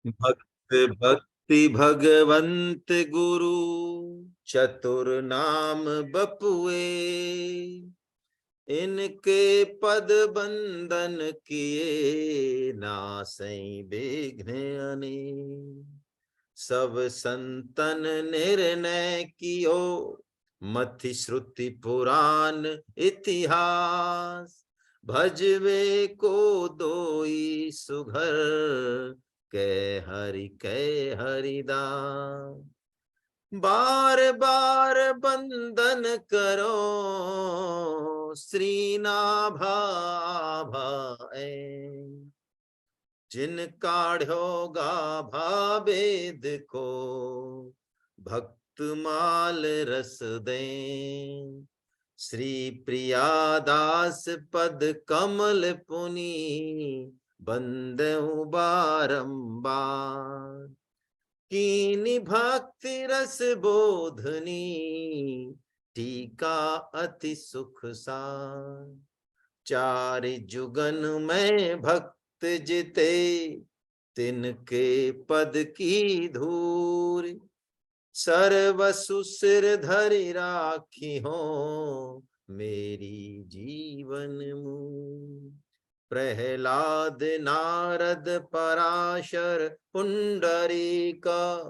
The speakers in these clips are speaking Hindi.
भक्त भक्ति भगवंत गुरु चतुर नाम बपुए, इनके पद बंदन किए नासै विघ्न अनेक। सब संतन निर्णय कियो मति श्रुति पुराण इतिहास, भजवे को दोई सुघर कै हरिदास। बार बार बंदन करो श्रीनाभा भाए, जिन काढ़ो गाभा वेद को भक्त माल रस दें। श्री प्रियादास पद कमल पुनि बंदहु बारंबार, कीनी भक्ति रस बोधनी टीका अति सुख सार। चार जुगन में भक्त जिते तिनके पद की धूर, सर्वसु सिर धरि राखी हो मेरी जीवन मूल। प्रहलाद नारद पराशर पुंडरीका,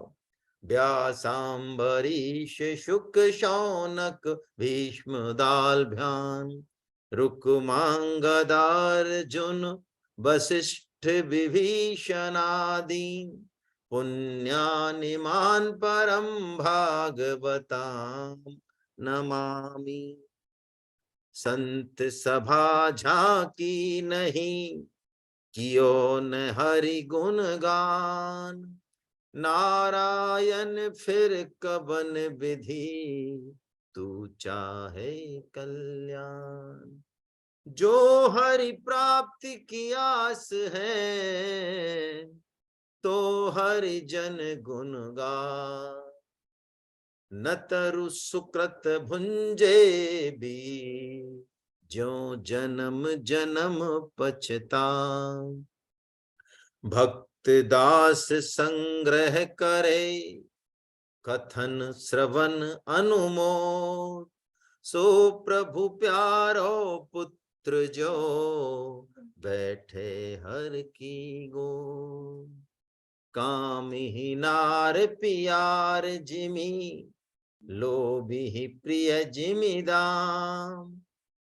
व्यासांबरीश शुक शौनक भीष्म दालभ्यान, रुक्मांगदार्जुन वसिष्ठ विभीषणादि, पुण्यानिमान परम भागवताम नमामि। संत सभा झांकी नहीं कियो न हरि गुण गान, नारायण फिर कबन विधि तू चाहे कल्याण। जो हरि प्राप्ति की आस है तो हरि जन गुण गा, न तरु सुकृत भुंजे भी ज्यों जन्म जन्म पछता। भक्त दास संग्रह करे कथन श्रवण अनुमोद, सो प्रभु प्यारो पुत्र जो बैठे हर की गोद। काम ही नार पियार जिमी लोभी प्रिय जिमि दाम,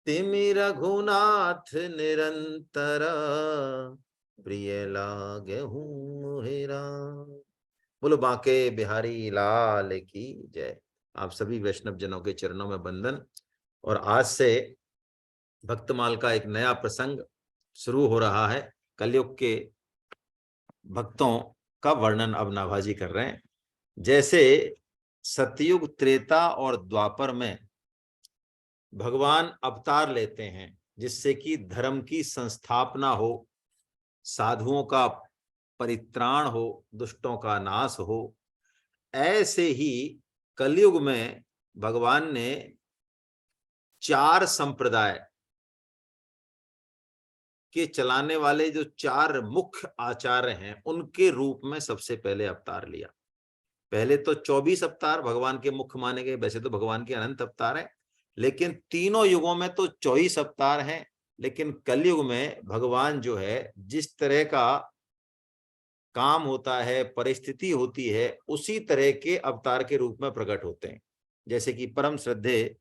तिमि रघुनाथ निरंतर प्रिय लागहु मोहि राम। बोलो बांके बिहारी लाल की जय। आप सभी वैष्णव जनों के चरणों में वंदन। और आज से भक्तमाल का एक नया प्रसंग शुरू हो रहा है। कलयुग के भक्तों का वर्णन अब नाभाजी कर रहे हैं। जैसे सतयुग, त्रेता और द्वापर में भगवान अवतार लेते हैं जिससे कि धर्म की संस्थापना हो, साधुओं का परित्राण हो, दुष्टों का नाश हो, ऐसे ही कलयुग में भगवान ने चार संप्रदाय के चलाने वाले जो चार मुख्य आचार्य हैं उनके रूप में सबसे पहले अवतार लिया। पहले तो 24 अवतार भगवान के मुख्य माने गए, वैसे तो भगवान के अनंत अवतार हैं, लेकिन तीनों युगों में तो 24 अवतार हैं। लेकिन कलयुग में भगवान जो है जिस तरह का काम होता है, परिस्थिति होती है, उसी तरह के अवतार के रूप में प्रकट होते हैं। जैसे कि परम श्रद्धेय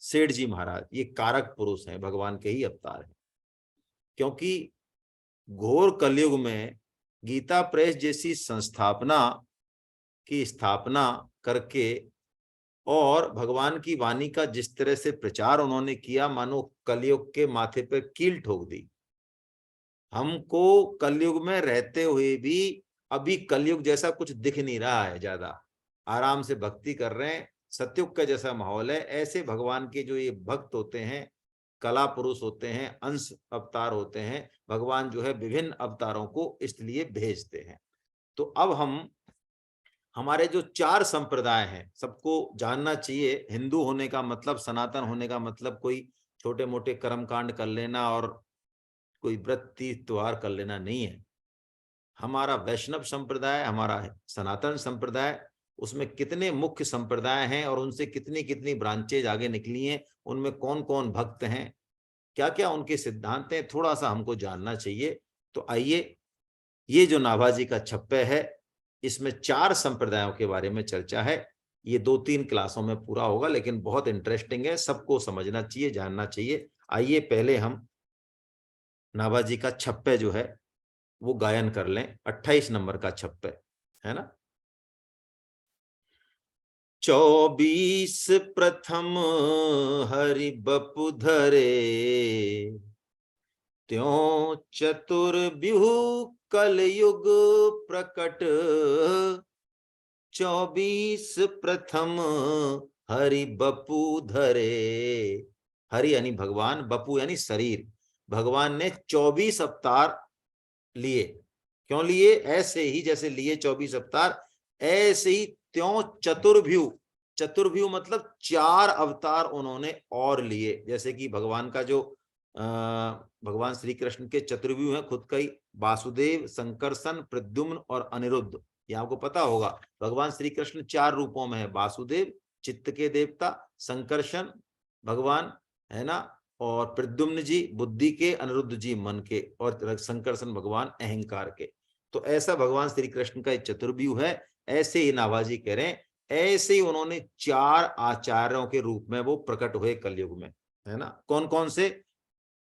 सेठ जी महाराज, ये कारक पुरुष हैं, भगवान के ही अवतार हैं। क्योंकि घोर कलयुग में गीता प्रेस जैसी संस्थापना की स्थापना करके और भगवान की वाणी का जिस तरह से प्रचार उन्होंने किया, मानो कलयुग के माथे पर कील ठोक दी। हमको कलयुग में रहते हुए भी अभी कलयुग जैसा कुछ दिख नहीं रहा है। ज्यादा आराम से भक्ति कर रहे हैं, सतयुग का जैसा माहौल है। ऐसे भगवान के जो ये भक्त होते हैं, कला पुरुष होते हैं, अंश अवतार होते हैं, भगवान जो है विभिन्न अवतारों को इसलिए भेजते हैं। तो अब हमारे जो चार संप्रदाय हैं सबको जानना चाहिए। हिंदू होने का मतलब, सनातन होने का मतलब कोई छोटे मोटे कर्म कांड कर लेना और कोई व्रत तीर्थ त्योहार कर लेना नहीं है। हमारा वैष्णव संप्रदाय, हमारा सनातन संप्रदाय, उसमें कितने मुख्य संप्रदाय हैं और उनसे कितनी कितनी ब्रांचेज आगे निकली हैं, उनमें कौन कौन भक्त हैं, क्या क्या उनके सिद्धांत हैं, थोड़ा सा हमको जानना चाहिए। तो आइए, ये जो नाभाजी का छप्पे है, इसमें 4 संप्रदायों के बारे में चर्चा है। ये 2-3 क्लासों में पूरा होगा, लेकिन बहुत इंटरेस्टिंग है, सबको समझना चाहिए, जानना चाहिए। आइए पहले हम नाभाजी का छप्पे जो है वो गायन कर लें। 28 नंबर का छप्पे है ना। 24 प्रथम हरि बपु धरे, त्यों चतुर्व्यूह कलयुग प्रकट, 24 प्रथम हरि बपु धरे। हरि यानी भगवान, बपु यानी शरीर। भगवान ने 24 अवतार लिए। क्यों लिए? ऐसे ही जैसे लिए 24 अवतार, ऐसे ही त्यों चतुर्भ्यू। चतुर्भ्यू मतलब 4 अवतार उन्होंने और लिए। जैसे कि भगवान का जो भगवान श्री कृष्ण के चतुर्व्यूह हैं खुद का ही, वासुदेव, संकर्षण, प्रद्युम्न और अनिरुद्ध। ये आपको पता होगा। भगवान श्री कृष्ण 4 रूपों में है, वासुदेव चित्त के देवता, संकर्षण भगवान है ना, और प्रद्युम्न जी बुद्धि के, अनिरुद्ध जी मन के, और संकर्षण भगवान अहंकार के। तो ऐसा भगवान श्री कृष्ण का एक चतुर्व्यूह है। ऐसे ही नाभाजी कह रहे हैं, ऐसे ही उन्होंने 4 आचार्यों के रूप में वो प्रकट हुए कलयुग में, है ना। कौन कौन से?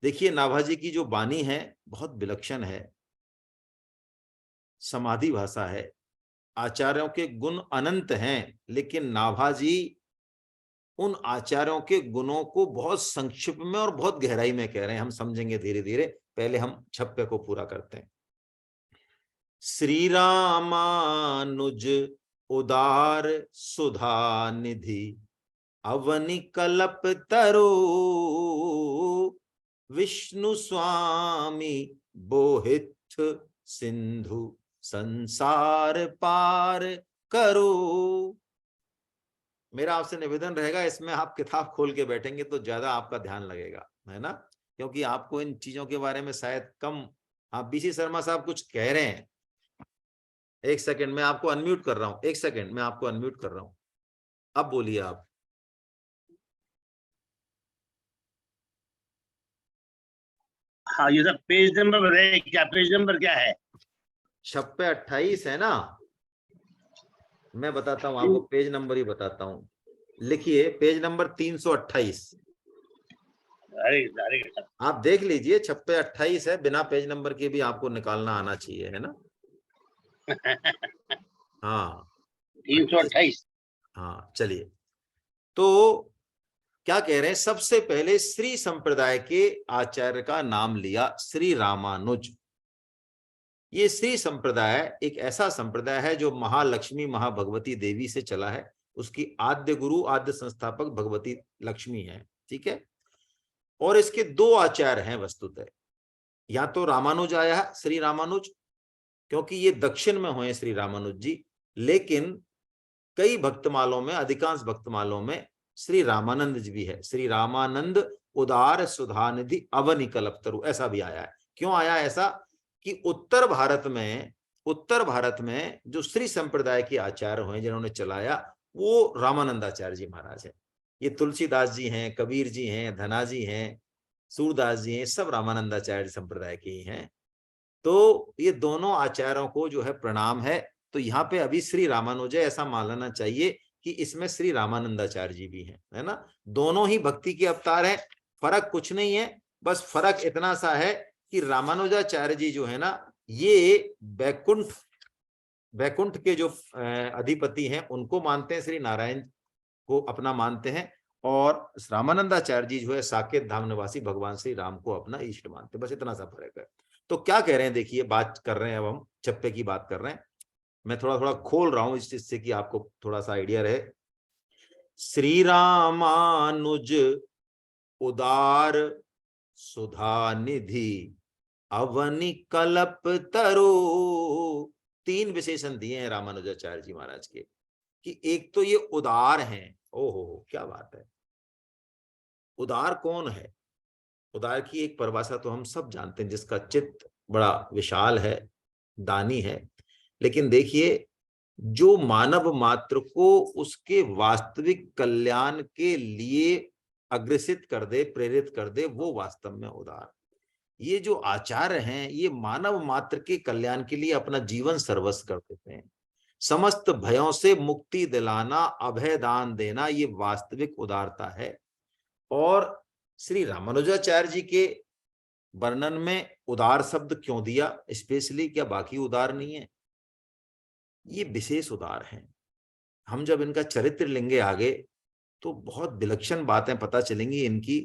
देखिए, नाभाजी की जो वाणी है बहुत विलक्षण है, समाधि भाषा है, आचार्यों के गुण अनंत हैं, लेकिन नाभाजी उन आचार्यों के गुणों को बहुत संक्षिप्त में और बहुत गहराई में कह रहे हैं। हम समझेंगे धीरे धीरे, पहले हम छप्पे को पूरा करते हैं। श्री रामानुज उदार सुधा निधि, अवनि कल्प तरु, विष्णु स्वामी बोहित सिंधु, संसार पार करो। मेरा आपसे निवेदन रहेगा, इसमें आप किताब खोल के बैठेंगे तो ज्यादा आपका ध्यान लगेगा, है ना, क्योंकि आपको इन चीजों के बारे में शायद कम। हाँ, बीसी शर्मा साहब कुछ कह रहे हैं। एक सेकंड, मैं आपको अनम्यूट कर रहा हूं। एक सेकंड, मैं आपको अनम्यूट कर रहा हूं। अब बोलिए आप। हाँ, ये सब पेज नंबर बताइए, क्या पेज नंबर क्या है? छप्पे 28 है ना। मैं बताता हूँ आपको, पेज नंबर ही बताता हूँ। लिखिए पेज नंबर 328। अरे अरे, आप देख लीजिए, छप्पे 28 है, बिना पेज नंबर के भी आपको निकालना आना चाहिए, है ना। हाँ 328। हाँ, चलिए। तो क्या कह रहे हैं, सबसे पहले श्री संप्रदाय के आचार्य का नाम लिया, श्री रामानुज। ये श्री संप्रदाय एक ऐसा संप्रदाय है जो महालक्ष्मी महाभगवती देवी से चला है। उसकी आद्य गुरु, आद्य संस्थापक भगवती लक्ष्मी है, ठीक है। और इसके 2 आचार्य हैं वस्तुतः। या तो रामानुज आया है, श्री रामानुज, क्योंकि ये दक्षिण में हुए श्री रामानुज जी। लेकिन कई भक्तमालों में, अधिकांश भक्तमालों में श्री रामानंद जी भी है। श्री रामानंद उदार सुधानिधि अवनि कल्पतरु, ऐसा भी आया है। क्यों आया ऐसा? कि उत्तर भारत में जो श्री संप्रदाय के आचार्य हुए, जिन्होंने चलाया, वो रामानंदाचार्य जी महाराज है। ये तुलसीदास जी हैं, कबीर जी हैं, धनाजी हैं, सूरदास जी हैं, सब रामानंदाचार्य संप्रदाय के ही हैं। तो ये दोनों आचार्यों को जो है प्रणाम है। तो यहाँ पे अभी श्री रामानुज ऐसा मानना चाहिए कि इसमें श्री रामानंदाचार्य जी भी हैं, है ना। दोनों ही भक्ति के अवतार हैं, फर्क कुछ नहीं है। बस फर्क इतना सा है कि रामानुजाचार्य जी जो है ना, ये वैकुंठ के जो अधिपति हैं उनको मानते हैं, श्री नारायण को अपना मानते हैं। और रामानंदाचार्य जी जो है साकेत धाम निवासी भगवान श्री राम को अपना इष्ट मानते हैं। बस इतना सा फर्क है। तो क्या कह रहे हैं, देखिए, बात कर रहे हैं, अब हम छप्पे की बात कर रहे हैं। मैं थोड़ा थोड़ा खोल रहा हूं इससे कि आपको थोड़ा सा आइडिया रहे। श्री रामानुज उदार सुधा निधि, अवनि कल्प तरु। 3 विशेषण दिए हैं रामानुजाचार्य जी महाराज के, कि एक तो ये उदार हैं। ओहो, क्या बात है। उदार कौन है? उदार की एक परिभाषा तो हम सब जानते हैं, जिसका चित्त बड़ा विशाल है, दानी है, लेकिन देखिए जो मानव मात्र को उसके वास्तविक कल्याण के लिए अग्रसित कर दे, प्रेरित कर दे, वो वास्तव में उदार। ये जो आचार्य हैं ये मानव मात्र के कल्याण के लिए अपना जीवन सर्वस्व कर देते हैं। समस्त भयों से मुक्ति दिलाना, अभय दान देना, ये वास्तविक उदारता है। और श्री रामानुजाचार्य जी के वर्णन में उदार शब्द क्यों दिया स्पेशली? क्या बाकी उदार नहीं है? ये विशेष उदार हैं। हम जब इनका चरित्र लेंगे आगे तो बहुत विलक्षण बातें पता चलेंगी इनकी।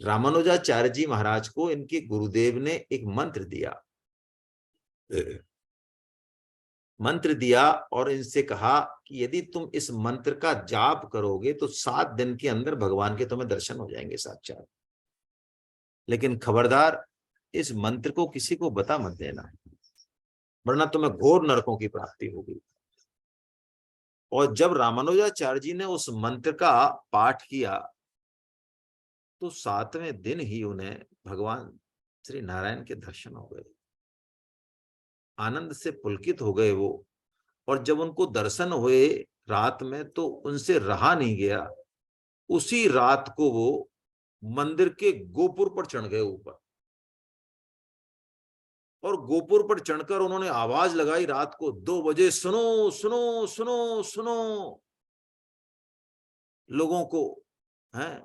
रामानुजाचार्य जी महाराज को इनके गुरुदेव ने एक मंत्र दिया और इनसे कहा कि यदि तुम इस मंत्र का जाप करोगे तो 7 दिन के अंदर भगवान के तुम्हें दर्शन हो जाएंगे साक्षात। लेकिन खबरदार, इस मंत्र को किसी को बता मत देना, वरना तुम्हें घोर नरकों की प्राप्ति होगी। और जब रामानुजाचार्य जी ने उस मंत्र का पाठ किया तो 7वें दिन ही उन्हें भगवान श्री नारायण के दर्शन हो गए। आनंद से पुलकित हो गए वो। और जब उनको दर्शन हुए रात में तो उनसे रहा नहीं गया। उसी रात को वो मंदिर के गोपुर पर चढ़ गए ऊपर, और गोपुर पर चढ़कर उन्होंने आवाज लगाई रात को 2 बजे, सुनो सुनो सुनो सुनो। लोगों को हैं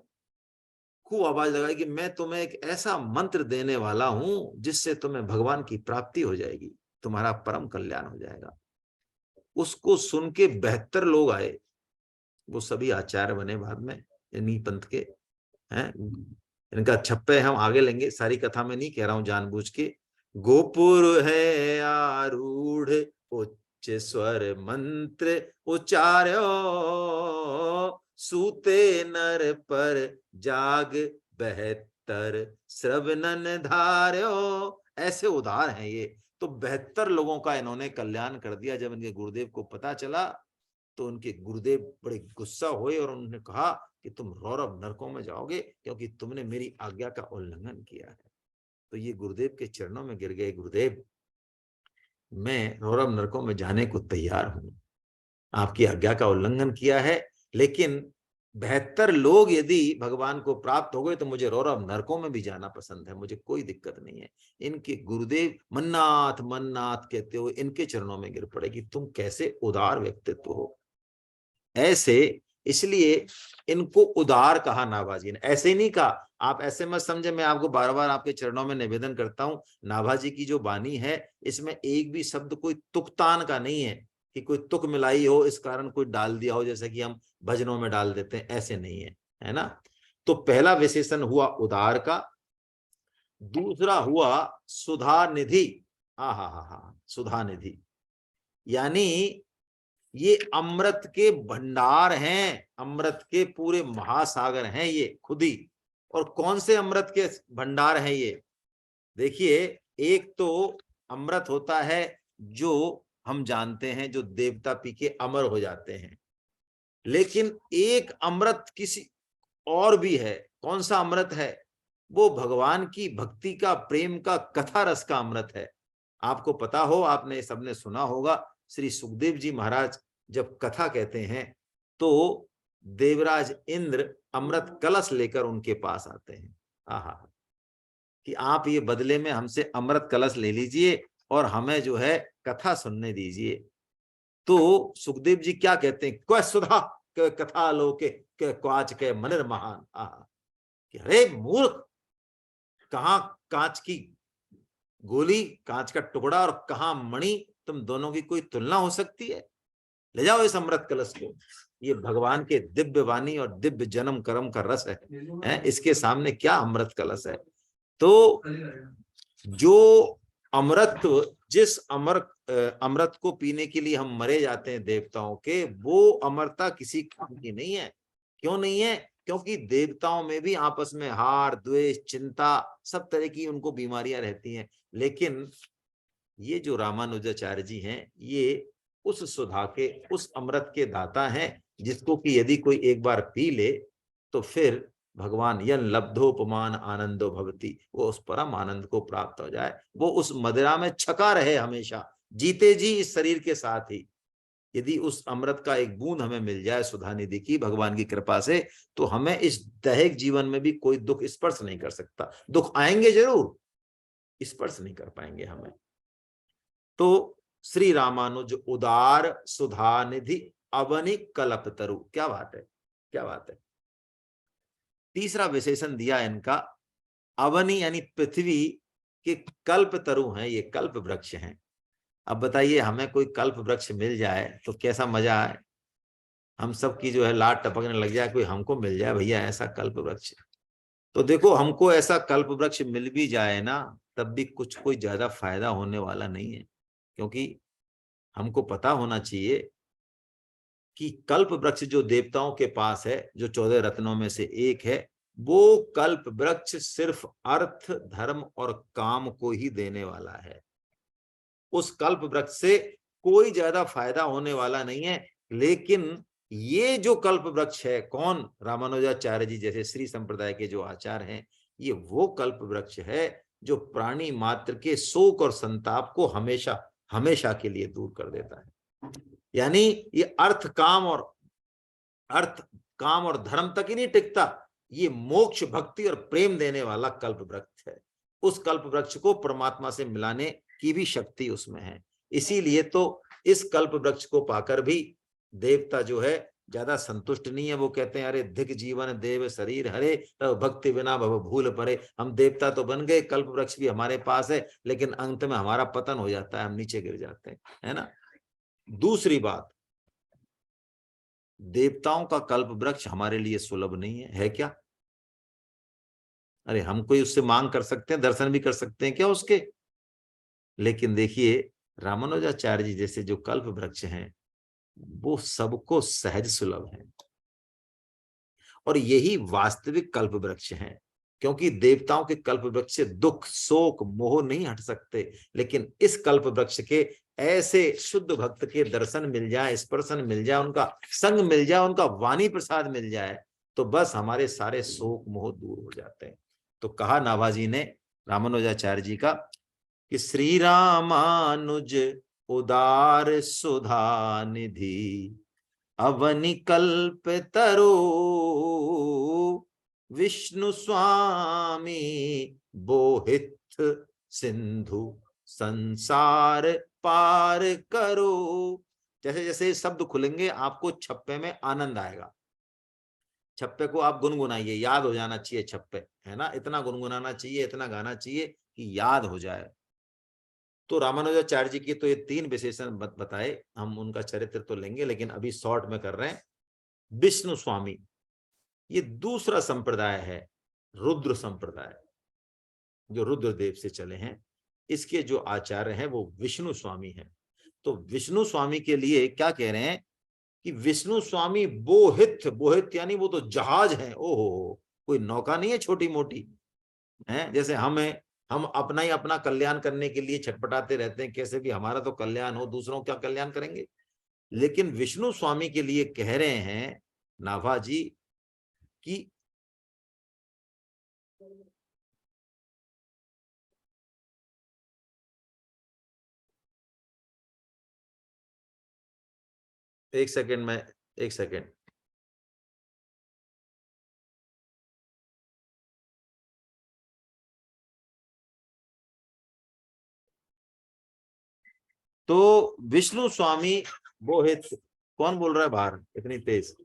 खूब आवाज लगाई कि मैं तुम्हें एक ऐसा मंत्र देने वाला हूं जिससे तुम्हें भगवान की प्राप्ति हो जाएगी, तुम्हारा परम कल्याण हो जाएगा। उसको सुन के 72 लोग आए, वो सभी आचार्य बने बाद में इन्हीं पंथ के हैं। इनका छप्पे हम आगे लेंगे, सारी कथा में नहीं कह रहा हूं जानबूझ के। गोपुर है आरूढ़ उच्च स्वर मंत्र उच्चार्यो, सूते नर पर जाग 72 श्रवणन धार्यो। ऐसे उदार हैं ये। तो 72 लोगों का इन्होंने कल्याण कर दिया। जब इनके गुरुदेव को पता चला तो उनके गुरुदेव बड़े गुस्सा हुए और उन्होंने कहा कि तुम रौरव नरकों में जाओगे क्योंकि तुमने मेरी आज्ञा का उल्लंघन किया है। तो ये गुरुदेव के चरणों में गिर गए, गुरुदेव मैं रौरव नरकों में जाने को तैयार हूं, आपकी आज्ञा का उल्लंघन किया है, लेकिन 72 लोग यदि भगवान को प्राप्त हो गए तो मुझे रौरव नरकों में भी जाना पसंद है, मुझे कोई दिक्कत नहीं है। इनके गुरुदेव मन्नाथ मन्नाथ कहते हुए इनके चरणों में गिर पड़े कि तुम कैसे उदार व्यक्तित्व हो। ऐसे इसलिए इनको उदार कहा नाभाजी ने, ऐसे ही नहीं कहा। आप ऐसे मत समझे, मैं आपको बार बार आपके चरणों में निवेदन करता हूं, नाभाजी की जो वाणी है इसमें एक भी शब्द कोई तुकतान का नहीं है कि कोई तुक मिलाई हो इस कारण कोई डाल दिया हो, जैसे कि हम भजनों में डाल देते हैं, ऐसे नहीं है, है ना। तो पहला विशेषण हुआ उदार का। दूसरा हुआ सुधा निधि। हा, सुधा निधि यानी ये अमृत के भंडार हैं, अमृत के पूरे महासागर हैं ये खुद ही। और कौन से अमृत के भंडार हैं ये? देखिए, एक तो अमृत होता है जो हम जानते हैं, जो देवता पी के अमर हो जाते हैं, लेकिन एक अमृत किसी और भी है। कौन सा अमृत है? वो भगवान की भक्ति का, प्रेम का, कथा रस का अमृत है। आपको पता हो, आपने सबने सुना होगा, श्री सुखदेव जी महाराज जब कथा कहते हैं तो देवराज इंद्र अमृत कलश लेकर उनके पास आते हैं। आहा, कि आप ये बदले में हमसे अमृत कलश ले लीजिए और हमें जो है कथा सुनने दीजिए। तो सुखदेव जी क्या कहते हैं? क्व सुधा कथा लोके क्वाच के मनिर महान। कि अरे मूर्ख, कहां कांच की गोली, कांच का टुकड़ा और कहां मणि, तुम दोनों की कोई तुलना हो सकती है? ले जाओ इस अमृत कलश को। ये भगवान के दिव्य वाणी और दिव्य जन्म कर्म का रस है, इसके सामने क्या अमृत कलश है। तो जो अमृत, जिस अमृत को पीने के लिए हम मरे जाते हैं देवताओं के, वो अमरता किसी काम की नहीं है। क्यों नहीं है? क्योंकि देवताओं में भी आपस में हार, द्वेष, चिंता, सब तरह की उनको बीमारियां रहती हैं। लेकिन ये जो रामानुजाचार्य जी हैं, ये उस सुधा के, उस अमृत के दाता हैं, जिसको कि यदि कोई एक बार पी ले तो फिर भगवान यन लब्धोपमान आनंदो भवति, वो उस परम आनंद को प्राप्त हो जाए, वो उस मदिरा में छका रहे हमेशा, जीते जी इस शरीर के साथ ही। यदि उस अमृत का एक बूंद हमें मिल जाए सुधा निधि की, भगवान की कृपा से, तो हमें इस दैहिक जीवन में भी कोई दुख स्पर्श नहीं कर सकता। दुख आएंगे जरूर, स्पर्श नहीं कर पाएंगे हमें। तो श्री रामानुज उदार सुधा निधि अवनि कल्पतरु, क्या बात है, क्या बात है। तीसरा विशेषण दिया इनका, अवनि यानी पृथ्वी के कल्पतरु हैं, ये कल्प वृक्ष हैं। अब बताइए, हमें कोई कल्प वृक्ष मिल जाए तो कैसा मजा आए, हम सब की जो है लाट टपकने लग जाए, कोई हमको मिल जाए भैया ऐसा कल्प वृक्ष। तो देखो, हमको ऐसा कल्प वृक्ष मिल भी जाए ना, तब भी कुछ कोई ज्यादा फायदा होने वाला नहीं है, क्योंकि हमको पता होना चाहिए कि कल्प वृक्ष जो देवताओं के पास है, जो 14 रत्नों में से एक है, वो कल्प वृक्ष सिर्फ अर्थ धर्म और काम को ही देने वाला है। उस कल्प वृक्ष से कोई ज्यादा फायदा होने वाला नहीं है। लेकिन ये जो कल्प वृक्ष है, कौन, रामानुजाचार्य जी जैसे श्री संप्रदाय के जो आचार्य हैं, ये वो कल्प वृक्ष है जो प्राणी मात्र के शोक और संताप को हमेशा हमेशा के लिए दूर कर देता है। यानी ये अर्थ काम और धर्म तक ही नहीं टिकता, ये मोक्ष भक्ति और प्रेम देने वाला कल्प वृक्ष है। उस कल्प वृक्ष को परमात्मा से मिलाने की भी शक्ति उसमें है। इसीलिए तो इस कल्प वृक्ष को पाकर भी देवता जो है ज्यादा संतुष्ट नहीं है। वो कहते हैं, अरे धिक जीवन देव शरीर हरे, तब भक्ति बिना भव भूल परे। हम देवता तो बन गए, कल्प वृक्ष भी हमारे पास है, लेकिन अंत में हमारा पतन हो जाता है, हम नीचे गिर जाते हैं, है ना। दूसरी बात, देवताओं का कल्प वृक्ष हमारे लिए सुलभ नहीं है क्या? अरे हम कोई उससे मांग कर सकते हैं, दर्शन भी कर सकते हैं क्या उसके? लेकिन देखिए, रामानुजाचार्य जी जैसे जो कल्प वृक्ष हैं, वो सबको सहज सुलभ है, और यही वास्तविक कल्प वृक्ष हैं। क्योंकि देवताओं के कल्प वृक्ष से दुख शोक मोह नहीं हट सकते, लेकिन इस कल्प वृक्ष के ऐसे शुद्ध भक्त के दर्शन मिल जाए, स्पर्शन मिल जाए, उनका संग मिल जाए, उनका वाणी प्रसाद मिल जाए, तो बस हमारे सारे शोक मोह दूर हो जाते हैं। तो कहा नाभाजी ने रामानुजाचार्य जी का कि श्री रामानुज उदार सुधा निधि अवनि कल्प तरो, विष्णु स्वामी बोहित सिंधु संसार पार करो। जैसे जैसे शब्द खुलेंगे आपको छप्पे में आनंद आएगा। छप्पे को आप गुनगुनाइए, याद हो जाना चाहिए छप्पे, है ना, इतना गुनगुनाना चाहिए, इतना गाना चाहिए कि याद हो जाए। तो रामानुजाचार्य जी की तो ये 3 विशेषण बताए, हम उनका चरित्र तो लेंगे, लेकिन अभी शॉर्ट में कर रहे हैं। विष्णु स्वामी, ये दूसरा संप्रदाय है, रुद्र संप्रदाय, जो रुद्रदेव से चले हैं। इसके जो आचार्य हैं वो विष्णु स्वामी हैं। तो विष्णु स्वामी के लिए क्या कह रहे हैं कि विष्णु स्वामी बोहित, बोहित यानी वो तो जहाज है, ओहो, कोई नौका नहीं है छोटी मोटी, है। जैसे हम अपना ही अपना कल्याण करने के लिए छटपटाते रहते हैं, कैसे भी हमारा तो कल्याण हो, दूसरों का कल्याण करेंगे। लेकिन विष्णु स्वामी के लिए कह रहे हैं नाभा जी कि एक सेकंड, तो विष्णु स्वामी बोहित, कौन बोल रहा है बाहर इतनी तेज?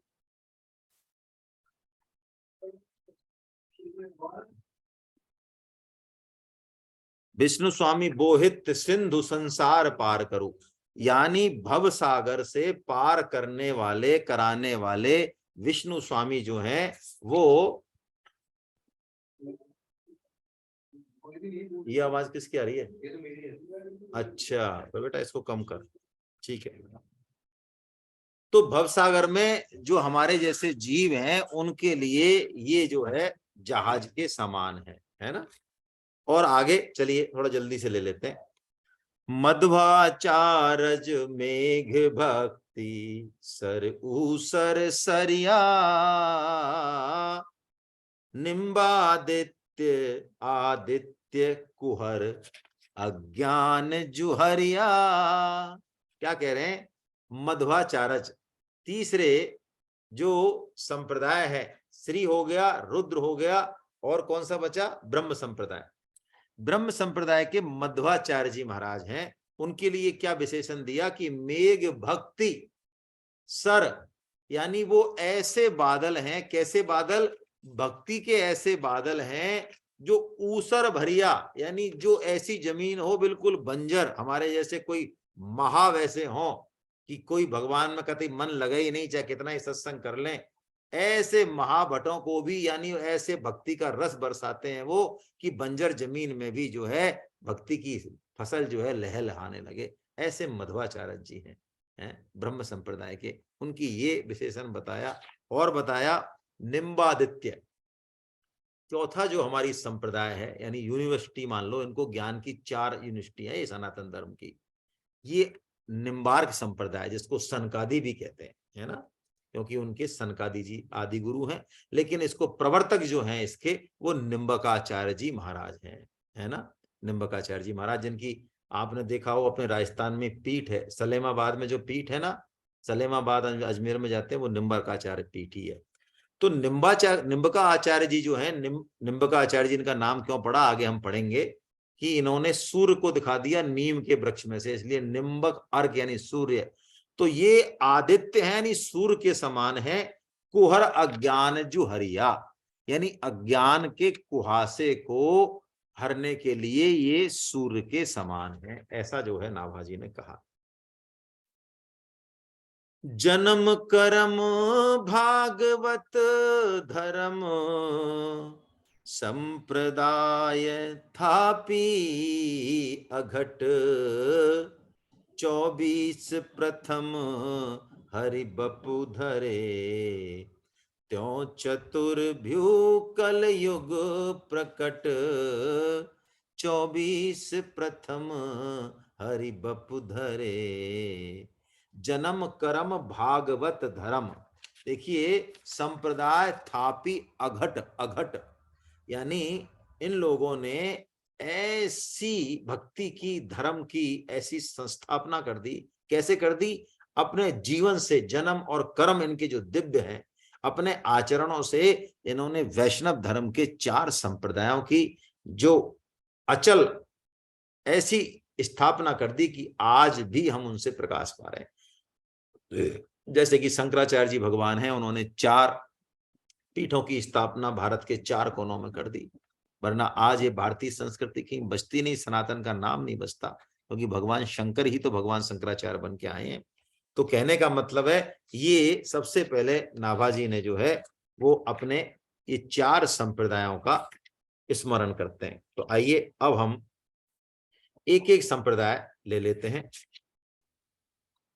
विष्णु स्वामी बोहित सिंधु संसार पार करो, यानी भव सागर से पार करने वाले, कराने वाले विष्णु स्वामी जो हैं वो, ये आवाज किसकी आ रही है? अच्छा, तो बेटा इसको कम कर, ठीक है। तो भवसागर में जो हमारे जैसे जीव हैं उनके लिए ये जो है जहाज के समान है ना। और आगे चलिए थोड़ा जल्दी से ले लेते हैं। मध्वाचारज मेघ भक्ति सर ऊसर सरिया, निम्बादित्य आदित्य कुहर अज्ञान जुहरिया। क्या कह रहे हैं? मध्वाचार्य तीसरे जो संप्रदाय है, श्री हो गया, रुद्र हो गया, और कौन सा बचा? ब्रह्म संप्रदाय। ब्रह्म संप्रदाय के मध्वाचार्य जी महाराज हैं। उनके लिए क्या विशेषण दिया कि मेघ भक्ति सर, यानी वो ऐसे बादल हैं। कैसे बादल? भक्ति के ऐसे बादल हैं जो ऊसर भरिया, यानी जो ऐसी जमीन हो बिल्कुल बंजर, हमारे जैसे कोई महा वैसे हो कि कोई भगवान में कभी मन लगे ही नहीं, चाहे कितना ही सत्संग कर लें, ऐसे महाभटों को भी, यानी ऐसे भक्ति का रस बरसाते हैं वो कि बंजर जमीन में भी जो है भक्ति की फसल जो है लहलहाने लगे। ऐसे मध्वाचार्य जी हैं ब्रह्म संप्रदाय के। उनकी ये विशेषण बताया। और बताया निम्बादित्य, चौथा जो हमारी संप्रदाय है, यानी यूनिवर्सिटी मान लो इनको, ज्ञान की 4 यूनिवर्सिटी है ये सनातन धर्म की। ये निम्बार्क संप्रदाय, जिसको सनकादि भी कहते हैं, है ना, क्योंकि उनके सनकादि जी आदि गुरु हैं। लेकिन इसको प्रवर्तक जो हैं इसके, वो निम्बकाचार्य जी महाराज हैं, है ना। निम्बकाचार्य जी महाराज, जिनकी आपने देखा हो अपने राजस्थान में पीठ है, सलेमाबाद में जो पीठ है ना, सलेमाबाद अजमेर में जाते हैं, वो निम्बकाचार्य पीठ ही है। तो निम्बका आचार्य जी जो है, निम्बका आचार्य जी, इनका नाम क्यों पड़ा आगे हम पढ़ेंगे कि इन्होंने सूर्य को दिखा दिया नीम के वृक्ष में से, इसलिए निम्बक अर्घ यानी सूर्य। तो ये आदित्य है, यानी सूर्य के समान है। कुहर अज्ञान जुहरिया, यानी अज्ञान के कुहासे को हरने के लिए ये सूर्य के समान है, ऐसा जो है नाभाजी ने कहा। जन्म कर्म भागवत धर्म संप्रदाय थापी अघट 24 प्रथम हरि बपु धरे त्यों चतुर्भ्यू कल युग प्रकट 24 प्रथम हरि बपु धरे। जन्म कर्म भागवत धर्म, देखिए संप्रदाय थापी अघट, अघट यानी इन लोगों ने ऐसी भक्ति की, धर्म की ऐसी संस्थापना कर दी। कैसे कर दी? अपने जीवन से। जन्म और कर्म इनके जो दिव्य हैं, अपने आचरणों से इन्होंने वैष्णव धर्म के 4 संप्रदायों की जो अचल ऐसी स्थापना कर दी कि आज भी हम उनसे प्रकाश पा रहे हैं। जैसे कि शंकराचार्य जी भगवान हैं, उन्होंने 4 पीठों की स्थापना भारत के 4 कोनों में कर दी, वरना आज ये भारतीय संस्कृति की बचती नहीं, सनातन का नाम नहीं बचता, क्योंकि भगवान शंकर ही तो भगवान शंकराचार्य बन के आए हैं। तो कहने का मतलब है, ये सबसे पहले नाभाजी ने जो है वो अपने ये 4 संप्रदायों का स्मरण करते हैं। तो आइए अब हम एक एक संप्रदाय ले लेते हैं।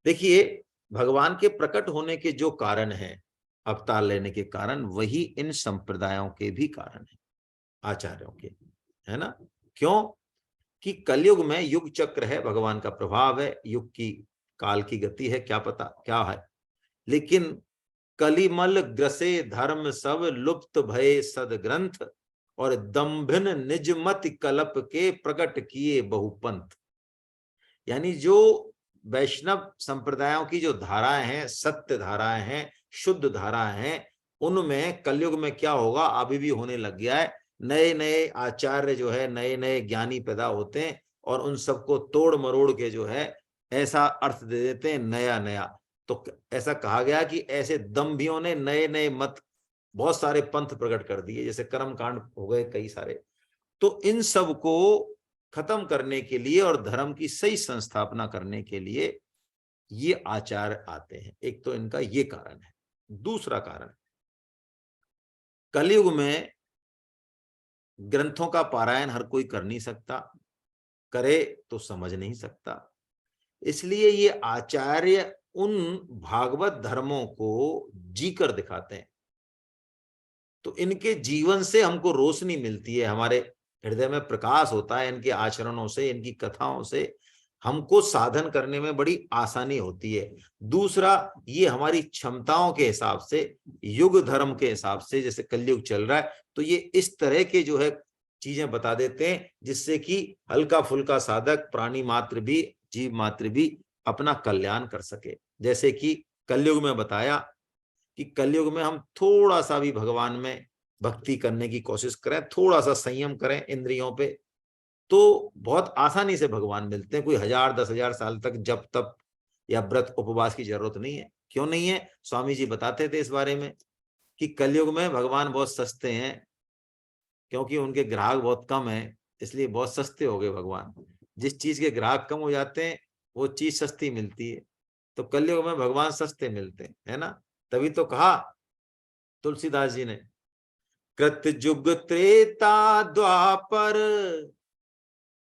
देखिए, भगवान के प्रकट होने के जो कारण हैं, अवतार लेने के कारण, वही इन संप्रदायों के भी कारण है, आचार्यों के, है ना। क्यों? कि कलयुग में युग चक्र है, भगवान का प्रभाव है, युग की काल की गति है, क्या पता क्या है। लेकिन कलिमल ग्रसे धर्म सब लुप्त भय सदग्रंथ और दंभिन निजमत कलप के प्रकट किए बहुपंथ। यानी जो वैष्णव संप्रदायों की जो धाराएं हैं, सत्य धाराएं हैं, शुद्ध धाराएं हैं, उनमें कलयुग में क्या होगा, अभी भी होने लग गया है। नए नए आचार्य जो है, नए नए ज्ञानी पैदा होते हैं और उन सबको तोड़ मरोड़ के जो है ऐसा अर्थ दे देते हैं नया नया। तो ऐसा कहा गया कि ऐसे दम्भियों ने नए नए मत, बहुत सारे पंथ प्रकट कर दिए, जैसे कर्म कांड हो गए कई सारे। तो इन सब को खत्म करने के लिए और धर्म की सही संस्थापना करने के लिए ये आचार्य आते हैं। एक तो इनका ये कारण है। दूसरा कारण, कलयुग में ग्रंथों का पारायण हर कोई कर नहीं सकता, करे तो समझ नहीं सकता, इसलिए ये आचार्य उन भागवत धर्मों को जी कर दिखाते हैं। तो इनके जीवन से हमको रोशनी मिलती है, हमारे हृदय में प्रकाश होता है इनके आचरणों से, इनकी कथाओं से। हमको साधन करने में बड़ी आसानी होती है। दूसरा, ये हमारी क्षमताओं के हिसाब से, युग धर्म के हिसाब से, जैसे कलयुग चल रहा है तो ये इस तरह के जो है चीजें बता देते हैं जिससे कि हल्का फुल्का साधक, प्राणी मात्र भी, जीव मात्र भी अपना कल्याण कर सके। जैसे कि कलयुग में बताया कि कलयुग में हम थोड़ा सा भी भगवान में भक्ति करने की कोशिश करें, थोड़ा सा संयम करें इंद्रियों पे, तो बहुत आसानी से भगवान मिलते हैं। कोई 1000 10,000 साल तक जब तप या व्रत उपवास की जरूरत नहीं है। क्यों नहीं है? स्वामी जी बताते थे इस बारे में कि कलयुग में भगवान बहुत सस्ते हैं, क्योंकि उनके ग्राहक बहुत कम है, इसलिए बहुत सस्ते हो गए भगवान। जिस चीज के ग्राहक कम हो जाते हैं वो चीज सस्ती मिलती है। तो कलयुग में भगवान सस्ते मिलते हैं, है ना। तभी तो कहा तुलसीदास जी ने, कृतयुग त्रेता द्वापर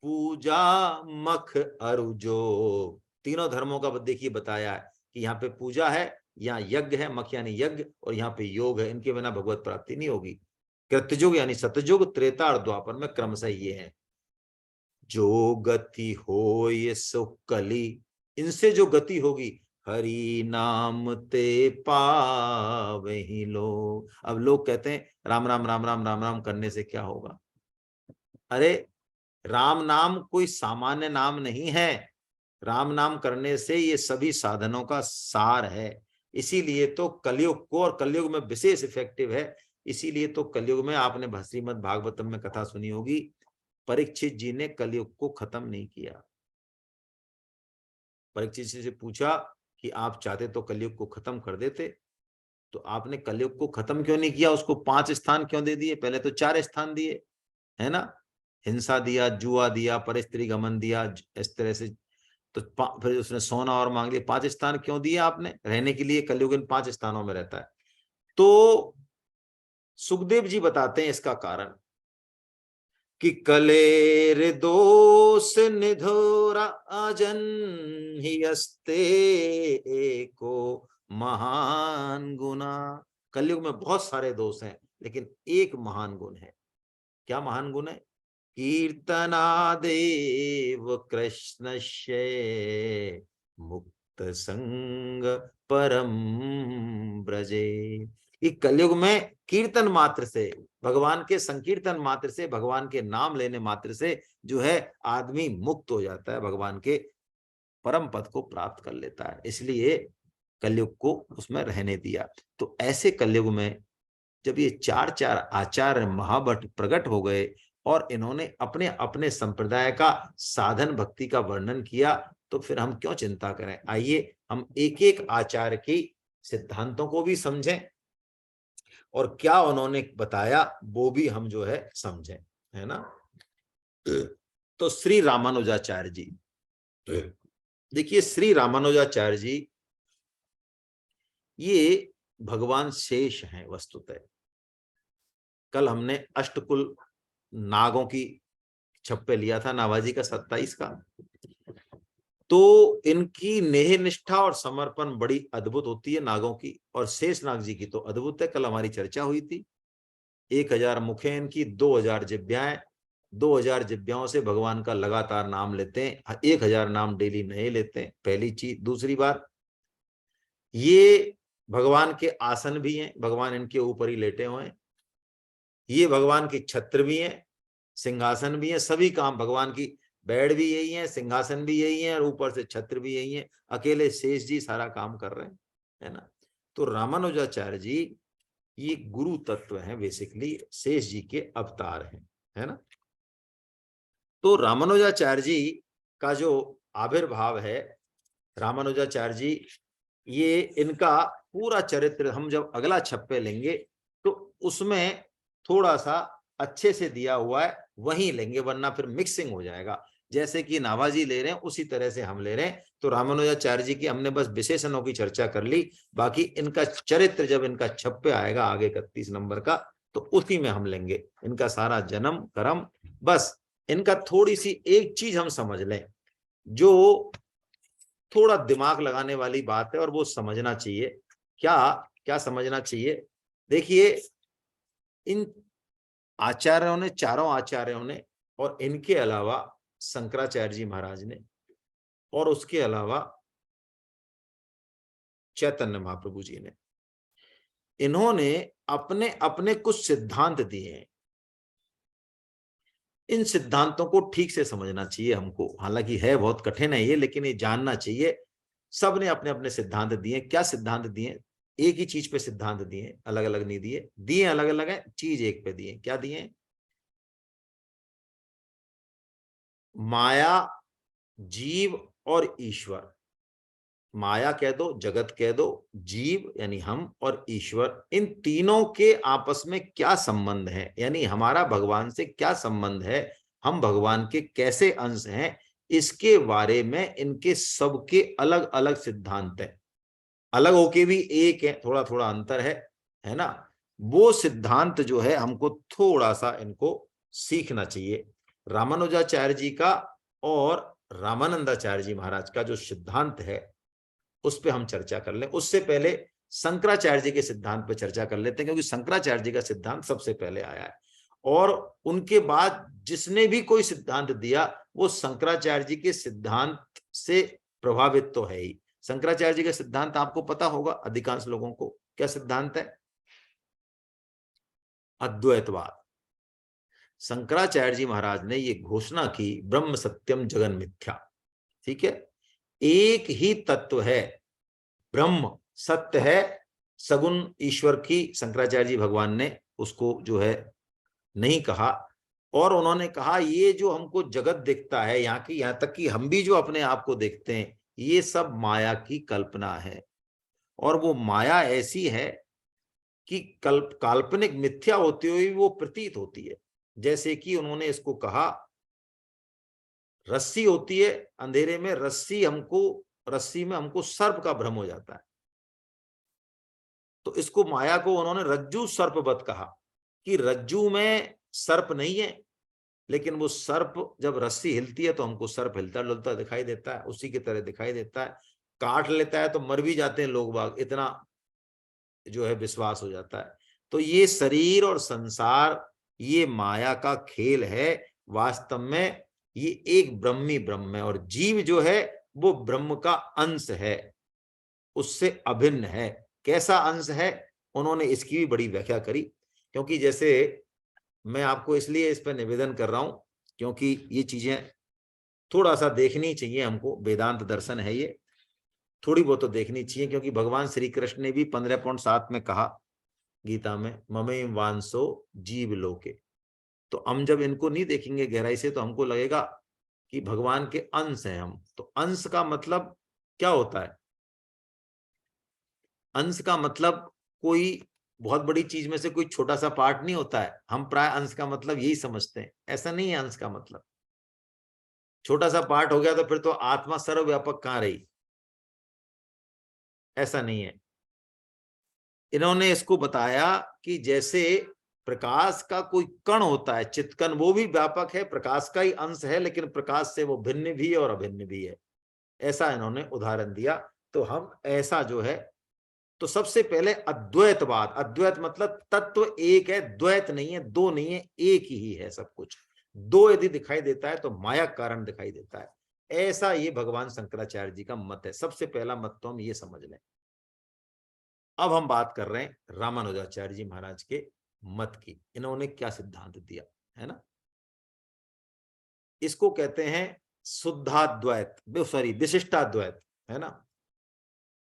पूजा मख अरुजो। तीनों धर्मों का देखिए बताया है कि यहाँ पे पूजा है, यहाँ यज्ञ है, मख यानी यज्ञ, और यहाँ पे योग है। इनके बिना भगवत प्राप्ति नहीं होगी। कृतयुग यानी सतयुग, त्रेता और द्वापर में क्रमशः ये है। जो गति हो ये सो कली, इनसे जो गति होगी, हरि नाम ते पावहि लो। अब लोग कहते हैं राम राम राम राम राम राम करने से क्या होगा? अरे, राम नाम कोई सामान्य नाम नहीं है। राम नाम करने से ये सभी साधनों का सार है। इसीलिए तो कलयुग को, और कलयुग में विशेष इफेक्टिव है। इसीलिए तो कलयुग में आपने श्रीमद् भागवतम में कथा सुनी होगी, परीक्षित जी ने कलयुग को खत्म नहीं किया। परीक्षित जी से पूछा कि आप चाहते तो कलयुग को खत्म कर देते, तो आपने कलयुग को खत्म क्यों नहीं किया? उसको 5 स्थान क्यों दे दिए? पहले तो 4 स्थान दिए, है ना। हिंसा दिया, जुआ दिया, परस्त्री गमन दिया, इस तरह से। तो फिर उसने सोना और मांग लिया। 5 स्थान क्यों दिए आपने? रहने के लिए कलयुग इन 5 स्थानों में रहता है। तो सुखदेव जी बताते हैं इसका कारण कि कलेर दोष निधोरा अजन ही अस्ते एको महान गुना। कलयुग में बहुत सारे दोष हैं, लेकिन एक महान गुण है। क्या महान गुण है? कीर्तनादेव कृष्णस्य मुक्त संग परम ब्रजे। कि कलयुग में कीर्तन मात्र से, भगवान के संकीर्तन मात्र से, भगवान के नाम लेने मात्र से जो है आदमी मुक्त हो जाता है, भगवान के परम पद को प्राप्त कर लेता है। इसलिए कलयुग को उसमें रहने दिया। तो ऐसे कलयुग में जब ये 4 आचार्य महाभट प्रकट हो गए और इन्होंने अपने अपने संप्रदाय का साधन भक्ति का वर्णन किया, तो फिर हम क्यों चिंता करें। आइए हम एक एक आचार्य की सिद्धांतों को भी समझें और क्या उन्होंने बताया वो भी हम जो है समझें, है ना। तो श्री रामानुजाचार्य जी, देखिए श्री रामानुजाचार्य जी ये भगवान शेष हैं वस्तुतः। कल हमने अष्टकुल नागों की छप्पे लिया था, नाभाजी का 27 का। तो इनकी नेह निष्ठा और समर्पण बड़ी अद्भुत होती है नागों की, और शेष नाग जी की तो अद्भुत है। कल हमारी चर्चा हुई थी। 1000 मुखें इनकी, 2000 जिब्याएं, 2000 जिब्याओं से भगवान का लगातार नाम लेते हैं। 1000 नाम डेली नए लेते हैं, पहली चीज। दूसरी बात, ये भगवान के आसन भी हैं, भगवान इनके ऊपर ही लेटे हुए हैं। ये भगवान की छत्र भी हैं, सिंहासन भी है। सभी काम भगवान की, बेड भी यही है, सिंहासन भी यही है, और ऊपर से छत्र भी यही है। अकेले शेष जी सारा काम कर रहे हैं, है ना। तो रामानुजाचार्य जी ये गुरु तत्व हैं, बेसिकली शेष जी के अवतार हैं, है ना। तो रामानुजाचार्य जी का जो आविर्भाव है, रामानुजाचार्य जी ये इनका पूरा चरित्र हम जब अगला छप्पे लेंगे तो उसमें थोड़ा सा अच्छे से दिया हुआ है, वहीं लेंगे, वरना फिर मिक्सिंग हो जाएगा। जैसे कि नाभाजी ले रहे हैं उसी तरह से हम ले रहे हैं। तो रामानुजाचार्य जी की हमने बस विशेषणों की चर्चा कर ली, बाकी इनका चरित्र जब इनका छप्पे आएगा आगे 31 नंबर का, तो उसी में हम लेंगे इनका सारा जन्म कर्म। बस इनका थोड़ी सी एक चीज हम समझ लें, जो थोड़ा दिमाग लगाने वाली बात है और वो समझना चाहिए। क्या क्या समझना चाहिए? देखिए इन आचार्यों ने, चारों आचार्यों ने, और इनके अलावा शंकराचार्य जी महाराज ने और उसके अलावा चैतन्य महाप्रभु जी ने, इन्होंने अपने अपने कुछ सिद्धांत दिए हैं। इन सिद्धांतों को ठीक से समझना चाहिए हमको, हालांकि है बहुत कठिन है ये, लेकिन ये जानना चाहिए। सब ने अपने अपने सिद्धांत दिए। क्या सिद्धांत दिए? एक ही चीज पे सिद्धांत दिए, अलग अलग नहीं दिए। दिए अलग अलग है, चीज एक पे दिए। क्या दिए? माया, जीव और ईश्वर। माया कह दो, जगत कह दो, जीव यानी हम, और ईश्वर, इन तीनों के आपस में क्या संबंध है, यानी हमारा भगवान से क्या संबंध है, हम भगवान के कैसे अंश हैं, इसके बारे में इनके सबके अलग अलग सिद्धांत है। अलग होके भी एक है, थोड़ा थोड़ा अंतर है ना। वो सिद्धांत जो है हमको थोड़ा सा इनको सीखना चाहिए। रामानुजाचार्य जी का और रामानंदाचार्य जी महाराज का जो सिद्धांत है उस पे हम चर्चा कर लें। उससे पहले शंकराचार्य जी के सिद्धांत पे चर्चा कर लेते हैं, क्योंकि शंकराचार्य जी का सिद्धांत सबसे पहले आया है, और उनके बाद जिसने भी कोई सिद्धांत दिया वो शंकराचार्य जी के सिद्धांत से प्रभावित तो है ही। शंकराचार्य जी का सिद्धांत आपको पता होगा, अधिकांश लोगों को। क्या सिद्धांत है? अद्वैतवाद। शंकराचार्य जी महाराज ने ये घोषणा की, ब्रह्म सत्यम जगन मिथ्या। ठीक है, एक ही तत्व है, ब्रह्म सत्य है, सगुण ईश्वर की शंकराचार्य जी भगवान ने उसको जो है नहीं कहा। और उन्होंने कहा ये जो हमको जगत दिखता है, यहाँ तक कि हम भी जो अपने आप को देखते हैं, ये सब माया की कल्पना है। और वो माया ऐसी है कि काल्पनिक मिथ्या होते हुए वो प्रतीत होती है। जैसे कि उन्होंने इसको कहा, रस्सी होती है अंधेरे में, रस्सी में हमको सर्प का भ्रम हो जाता है। तो इसको, माया को उन्होंने रज्जू सर्पवत कहा, कि रज्जू में सर्प नहीं है, लेकिन वो सर्प जब रस्सी हिलती है तो हमको सर्प हिलता डुलता दिखाई देता है, उसी की तरह दिखाई देता है। काट लेता है तो मर भी जाते हैं लोग बाग, इतना जो है विश्वास हो जाता है। तो ये शरीर और संसार ये माया का खेल है। वास्तव में ये एक ब्रह्मी ब्रह्म है, और जीव जो है वो ब्रह्म का अंश है, उससे अभिन्न है। कैसा अंश है? उन्होंने इसकी भी बड़ी व्याख्या करी। क्योंकि जैसे मैं आपको इसलिए इस पर निवेदन कर रहा हूं, क्योंकि ये चीजें थोड़ा सा देखनी चाहिए हमको। वेदांत दर्शन है ये, थोड़ी बहुत तो देखनी चाहिए। क्योंकि भगवान श्री कृष्ण ने भी 15.7 में कहा गीता में, ममे वांसो जीव लोके। तो हम जब इनको नहीं देखेंगे गहराई से तो हमको लगेगा कि भगवान के अंश हैं हम। तो अंश का मतलब क्या होता है? अंश का मतलब कोई बहुत बड़ी चीज में से कोई छोटा सा पार्ट नहीं होता है। हम प्राय अंश का मतलब यही समझते हैं, ऐसा नहीं है। अंश का मतलब छोटा सा पार्ट हो गया तो फिर तो आत्मा सर्वव्यापक कहां रही? ऐसा नहीं है। इन्होंने इसको बताया कि जैसे प्रकाश का कोई कण होता है, चित्कन, वो भी व्यापक है, प्रकाश का ही अंश है, लेकिन प्रकाश से वो भिन्न भी है और अभिन्न भी है। ऐसा इन्होंने उदाहरण दिया। तो हम ऐसा जो है, तो सबसे पहले अद्वैतवाद। अद्वैत मतलब तत्व एक है, द्वैत नहीं है, दो नहीं है, एक ही है सब कुछ। दो यदि दिखाई देता है तो माया कारण दिखाई देता है। ऐसा ये भगवान शंकराचार्य जी का मत है। सबसे पहला मत तो हम ये समझ लें। अब हम बात कर रहे हैं रामानुजाचार्य जी महाराज के मत की। इन्होंने क्या सिद्धांत दिया है ना, इसको कहते हैं शुद्धाद्वैत, सॉरी विशिष्टाद्वैत, है ना।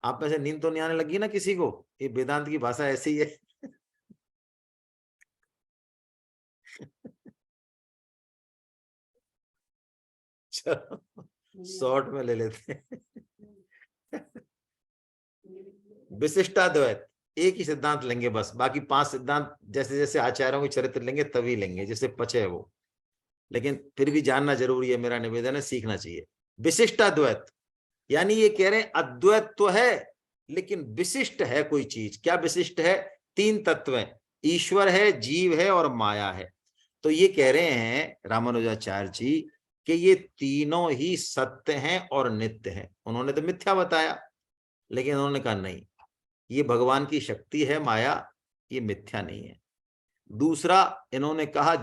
आप में से नींद तो नहीं आने लगी ना किसी को? ये वेदांत की भाषा ऐसी है। चलो शॉर्ट में ले लेते हैं। विशिष्टाद्वैत, एक ही सिद्धांत लेंगे बस, बाकी 5 सिद्धांत जैसे जैसे आचार्यों के चरित्र लेंगे तभी लेंगे, जैसे पचे वो। लेकिन फिर भी जानना जरूरी है, मेरा निवेदन है, सीखना चाहिए। विशिष्टाद्वैत यानी ये कह रहे हैं अद्वैत तो है लेकिन विशिष्ट है कोई चीज। क्या विशिष्ट है? 3 तत्व हैं, ईश्वर है, जीव है और माया है। तो ये कह रहे हैं रामानुजाचार्य जी कि ये तीनों ही सत्य हैं और नित्य हैं। उन्होंने तो मिथ्या बताया, लेकिन उन्होंने कहा नहीं, ये भगवान की शक्ति है माया, ये मिथ्या नहीं है। दूसरा इन्होंने कहा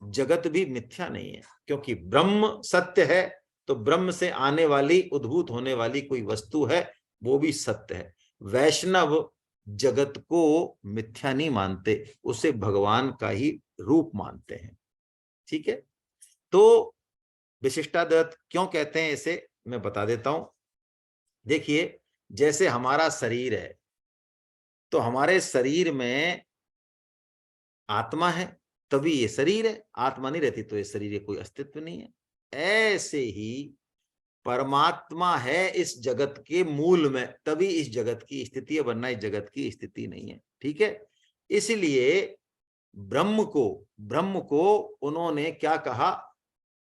जगत भी मिथ्या नहीं है, क्योंकि ब्रह्म सत्य है तो ब्रह्म से आने वाली, उद्भूत होने वाली कोई वस्तु है, वो भी सत्य है। वैष्णव जगत को मिथ्या नहीं मानते, उसे भगवान का ही रूप मानते हैं। ठीक है, तो विशिष्टाद्वैत क्यों कहते हैं इसे, मैं बता देता हूं। देखिए, जैसे हमारा शरीर है, तो हमारे शरीर में आत्मा है, तभी ये शरीर है। आत्मा नहीं रहती तो ये शरीर कोई अस्तित्व नहीं है। ऐसे ही परमात्मा है इस जगत के मूल में, तभी इस जगत की स्थिति है, वरना इस जगत की स्थिति नहीं है। ठीक है, इसलिए ब्रह्म को उन्होंने क्या कहा,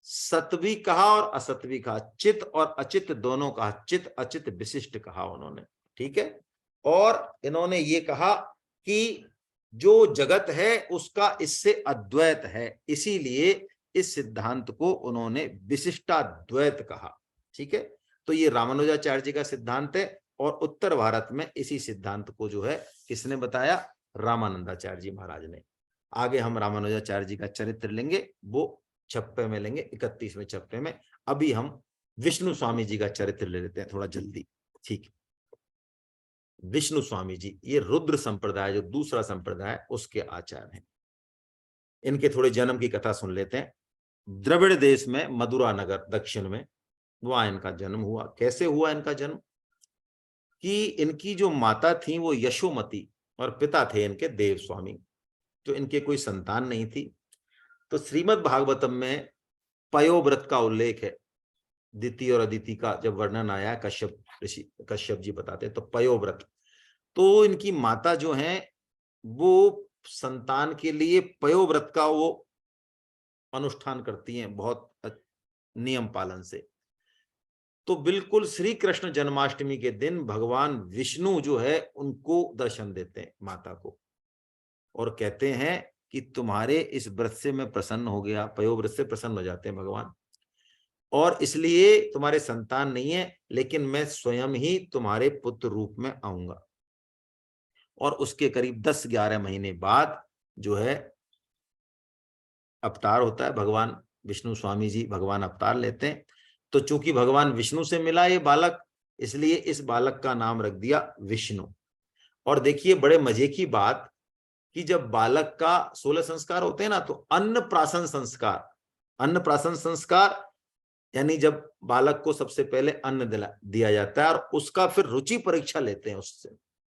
सत भी कहा और असत भी कहा, चित और अचित दोनों कहा, चित अचित विशिष्ट कहा उन्होंने। ठीक है, और इन्होंने ये कहा कि जो जगत है उसका इससे अद्वैत है, इसीलिए इस सिद्धांत को उन्होंने विशिष्टाद्वैत कहा। ठीक है, तो ये रामानुजाचार्य जी का सिद्धांत है, और उत्तर भारत में इसी सिद्धांत को जो है किसने बताया, रामानंदाचार्य जी महाराज ने। आगे हम रामानुजाचार्य जी का चरित्र लेंगे, वो छप्पे में लेंगे, 31वें छप्पे में। अभी हम विष्णु स्वामी जी का चरित्र ले लेते हैं थोड़ा जल्दी। ठीक, विष्णु स्वामी जी ये रुद्र संप्रदाय, जो दूसरा संप्रदाय, उसके आचार्य हैं। इनके थोड़े जन्म की कथा सुन लेते हैं। द्रविड़ देश में मदुरा नगर दक्षिण में, वहां इनका जन्म हुआ। कैसे हुआ इनका जन्म, कि इनकी जो माता थी वो यशोमती, और पिता थे इनके देव स्वामी, तो इनके कोई संतान नहीं थी। तो श्रीमद् भागवतम में पयोव्रत का उल्लेख है। दिति और अदिति का जब वर्णन आया, कश्यप ऋषि, कश्यप जी बताते हैं, तो पयोव्रत, तो इनकी माता जो हैं वो संतान के लिए पयोव्रत का वो अनुष्ठान करती हैं, बहुत नियम पालन से। तो बिल्कुल श्री कृष्ण जन्माष्टमी के दिन भगवान विष्णु जो है उनको दर्शन देते हैं, माता को, और कहते हैं कि तुम्हारे इस व्रत से मैं प्रसन्न हो गया। पयोव्रत से प्रसन्न हो जाते हैं भगवान, और इसलिए तुम्हारे संतान नहीं है, लेकिन मैं स्वयं ही तुम्हारे पुत्र रूप में आऊंगा। और उसके करीब 10-11 महीने बाद जो है अवतार होता है, भगवान विष्णु स्वामी जी भगवान अवतार लेते हैं। तो चूंकि भगवान विष्णु से मिला ये बालक, इसलिए इस बालक का नाम रख दिया विष्णु। और देखिए बड़े मजे की बात, कि जब बालक का 16 संस्कार होते हैं ना, तो अन्नप्राशन संस्कार, अन्नप्राशन संस्कार यानी जब बालक को सबसे पहले अन्न दिया जाता है, और उसका फिर रुचि परीक्षा लेते हैं उससे।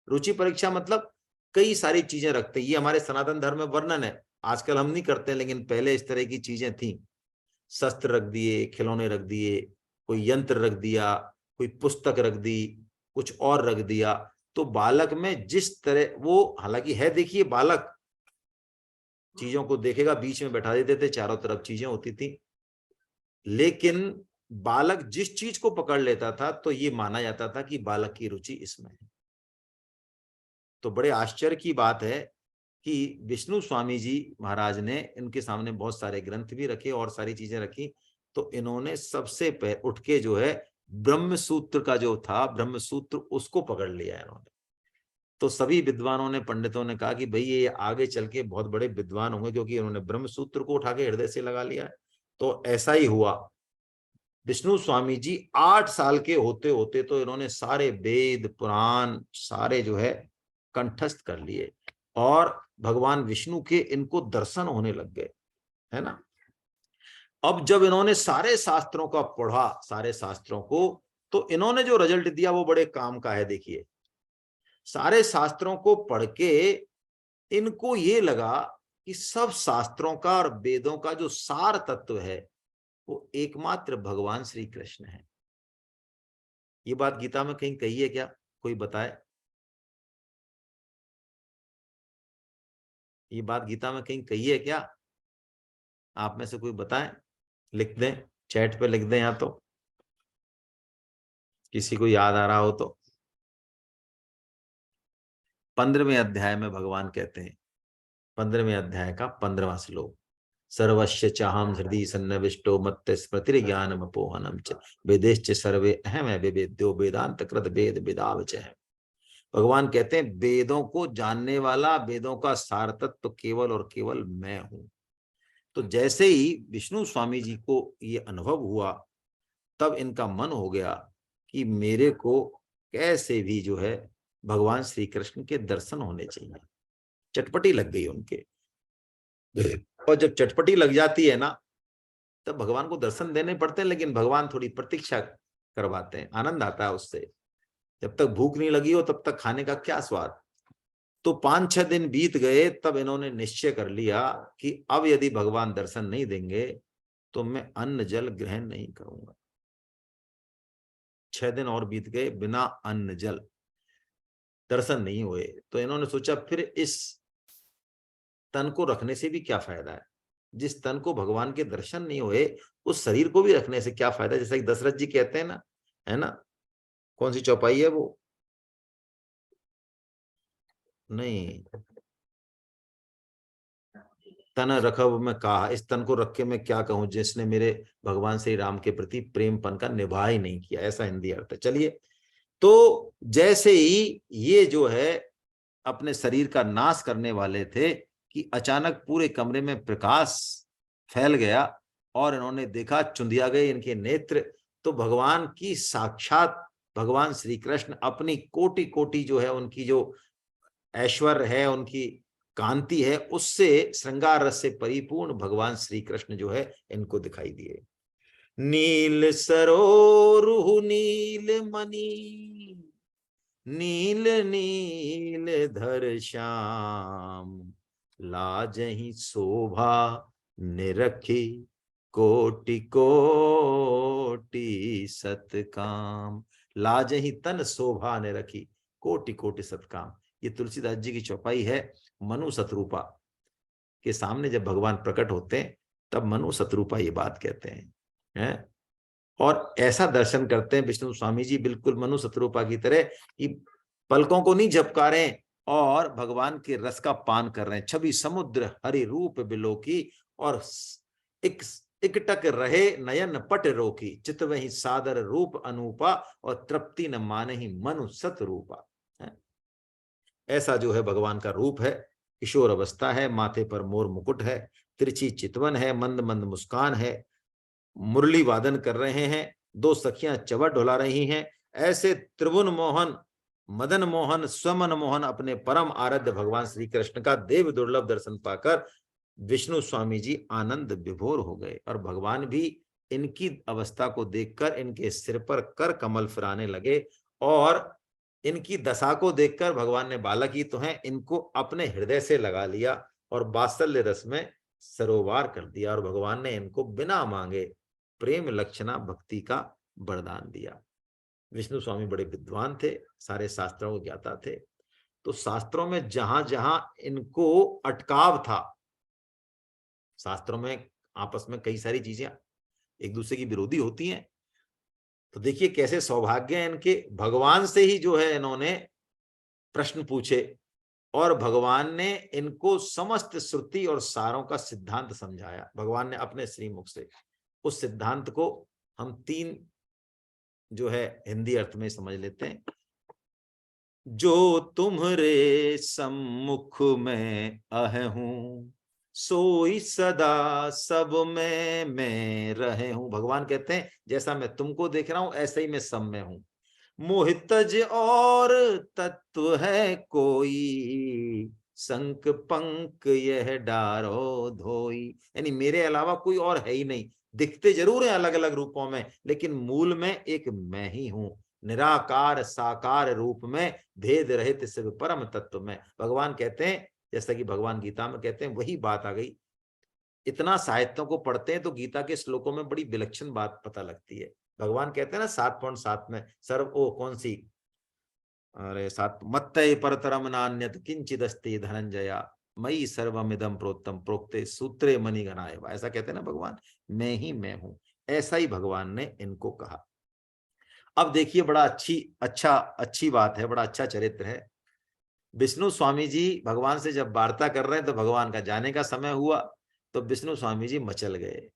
रुचि परीक्षा मतलब कई सारी चीजें रखते हैं, ये हमारे सनातन धर्म में वर्णन है। आजकल हम नहीं करते, लेकिन पहले इस तरह की चीजें थी। शस्त्र रख दिए, खिलौने रख दिए, कोई यंत्र रख दिया, कोई पुस्तक रख दी, कुछ और रख दिया। तो बालक में जिस तरह वो, हालांकि है, देखिए बालक चीजों को देखेगा, बीच में बैठा देते थे, चारों तरफ चीजें होती थी, लेकिन बालक जिस चीज को पकड़ लेता था तो ये माना जाता था कि बालक की रुचि इसमें है। तो बड़े आश्चर्य की बात है कि विष्णु स्वामी जी महाराज ने इनके सामने बहुत सारे ग्रंथ भी रखे और सारी चीजें रखी, तो इन्होंने सबसे पहले उठ के जो है ब्रह्म सूत्र का जो था, ब्रह्म सूत्र, उसको पकड़ लिया इन्होंने। तो सभी विद्वानों ने, पंडितों ने कहा कि भाई ये आगे चल के बहुत बड़े विद्वान होंगे, क्योंकि इन्होंने ब्रह्म सूत्र को उठा के हृदय से लगा लिया है। तो ऐसा ही हुआ। विष्णु स्वामी जी 8 साल के होते होते तो इन्होंने सारे वेद पुराण सारे जो है कंठस्थ कर लिए, और भगवान विष्णु के इनको दर्शन होने लग गए, है ना। अब जब इन्होंने सारे शास्त्रों का पढ़ा, सारे शास्त्रों को, तो इन्होंने जो रिजल्ट दिया वो बड़े काम का है। देखिए, सारे शास्त्रों को पढ़ के इनको ये लगा कि सब शास्त्रों का और वेदों का जो सार तत्व है वो एकमात्र भगवान श्री कृष्ण है। ये बात गीता में कहीं कही है क्या, कोई बताए? ये बात गीता में कहीं कही है क्या? आप में से कोई बताएं, लिख दें, चैट पे लिख दें, या तो किसी को याद आ रहा हो तो। 15वें अध्याय में भगवान कहते हैं, 15वें अध्याय का 15वां श्लोक, सर्वस्य चाहम हृदय सन्निविष्टो मत्त स्मृति ज्ञानम अपोहनम च वेदेश्च सर्वे अहम है वेद्यो वेदांत कृत वेद वेदावच है। भगवान कहते हैं वेदों को जानने वाला, वेदों का सार तत्व तो केवल और केवल मैं हूं। तो जैसे ही विष्णु स्वामी जी को ये अनुभव हुआ, तब इनका मन हो गया कि मेरे को कैसे भी जो है भगवान श्री कृष्ण के दर्शन होने चाहिए। चटपटी लग गई उनके, और जब चटपटी लग जाती है ना, तब भगवान को दर्शन देने पड़ते हैं, लेकिन भगवान थोड़ी प्रतीक्षा करवाते हैं, आनंद आता है उससे। जब तक भूख नहीं लगी हो तब तक खाने का क्या स्वाद। तो 5-6 दिन बीत गए, तब इन्होंने निश्चय कर लिया कि अब यदि भगवान दर्शन नहीं देंगे तो मैं अन्न जल ग्रहण नहीं करूंगा। 6 दिन और बीत गए बिना अन्न जल, दर्शन नहीं हुए। तो इन्होंने सोचा फिर इस तन को रखने से भी क्या फायदा है, जिस तन को भगवान के दर्शन नहीं हुए उस शरीर को भी रखने से क्या फायदा। जैसा कि दशरथ जी कहते हैं ना, है ना, कौन सी चौपाई है वो, नहीं, तन रखब मैं कहा, इस तन को रख के मैं क्या कहूं, जिसने मेरे भगवान श्री राम के प्रति प्रेमपन का निभा ही नहीं किया, ऐसा हिंदी अर्थ है। चलिए, तो जैसे ही ये जो है अपने शरीर का नाश करने वाले थे कि अचानक पूरे कमरे में प्रकाश फैल गया और इन्होंने देखा, चुंधिया गए इनके नेत्र। तो भगवान की साक्षात भगवान श्री कृष्ण अपनी कोटि कोटि जो है उनकी जो ऐश्वर्य है, उनकी कांति है, उससे श्रृंगार रस से परिपूर्ण भगवान श्री कृष्ण जो है इनको दिखाई दिए। नील सरोरुह नील मणि, नील नील धर श्याम, लाजहि शोभा निरखी, कोटि कोटि सतकाम। लाजहि तन शोभा निरखी, कोटि कोटि सतकाम। ये तुलसीदास जी की चौपाई है। मनु शतरूपा के सामने जब भगवान प्रकट होते हैं तब मनु शतरूपा ये बात कहते हैं। और ऐसा दर्शन करते हैं विष्णु स्वामी जी, बिल्कुल मनु शतरूपा की तरह, कि पलकों को नहीं झपका रहे और भगवान के रस का पान कर रहे हैं। छवि समुद्र हरि रूप बिलोकी, और एक एकटक रहे नयन पट रोकी, चित वही सादर रूप अनूपा, और तृप्ति न मानहि मनु शतरूपा। ऐसा जो है भगवान का रूप है। किशोर अवस्था है, माथे पर मोर मुकुट है, तिरछी चितवन है, मंद मंद मुस्कान है, मुरली वादन कर रहे हैं, 2 सखियां चवर ढुला रही हैं। ऐसे त्रिभुवन मोहन मदन मोहन स्वमन मोहन अपने परम आराध्य भगवान श्री कृष्ण का देव दुर्लभ दर्शन पाकर विष्णु स्वामी जी आनंद विभोर हो गए, और भगवान भी इनकी अवस्था को देखकर इनके सिर पर कर कमल फिराने लगे, और इनकी दशा को देखकर भगवान ने, बालक ही तो हैं, इनको अपने हृदय से लगा लिया और वात्सल्य रस में सरोवार कर दिया, और भगवान ने इनको बिना मांगे प्रेम लक्षणा भक्ति का वरदान दिया। विष्णु स्वामी बड़े विद्वान थे, सारे शास्त्रों को ज्ञाता थे। तो शास्त्रों में जहां जहां इनको अटकाव था, शास्त्रों में आपस में कई सारी चीजें एक दूसरे की विरोधी होती हैं, तो देखिए कैसे सौभाग्य है इनके, भगवान से ही जो है इन्होंने प्रश्न पूछे, और भगवान ने इनको समस्त श्रुति और सारों का सिद्धांत समझाया। भगवान ने अपने श्रीमुख से उस सिद्धांत को हम 3 जो है हिंदी अर्थ में समझ लेते हैं। जो तुम्हारे सम्मुख में अहूं, सोई सदा सब में मैं रहे हूं। भगवान कहते हैं जैसा मैं तुमको देख रहा हूं ऐसे ही मैं सब में हूं। मोहितज और तत्व है कोई, संक पंक यह डारो धोई। यानी मेरे अलावा कोई और है ही नहीं। दिखते जरूर हैं अलग अलग रूपों में, लेकिन मूल में एक मैं ही हूं, निराकार साकार रूप में, भेद रहित शिव परम तत्व में। भगवान कहते हैं, जैसा कि भगवान गीता में कहते हैं, वही बात आ गई। इतना साहित्यों को पढ़ते हैं तो गीता के श्लोकों में बड़ी विलक्षण बात पता लगती है। भगवान कहते हैं ना 7.7 में, सर्व ओ कौन सी, अरे 7, मत्तये परतरम नान्यत किंचिदस्ति धनंजया, मयि सर्वमिदं प्रोक्तम प्रोक्ते सूत्रे मणिगणाय। ऐसा कहते हैं ना भगवान, मैं ही मैं हूं। ऐसा ही भगवान ने इनको कहा। अब देखिए बड़ा अच्छी बात है, बड़ा अच्छा चरित्र है। विष्णु स्वामी जी भगवान से जब वार्ता कर रहे हैं तो भगवान का जाने का समय हुआ, तो विष्णु स्वामी जी मचल गए।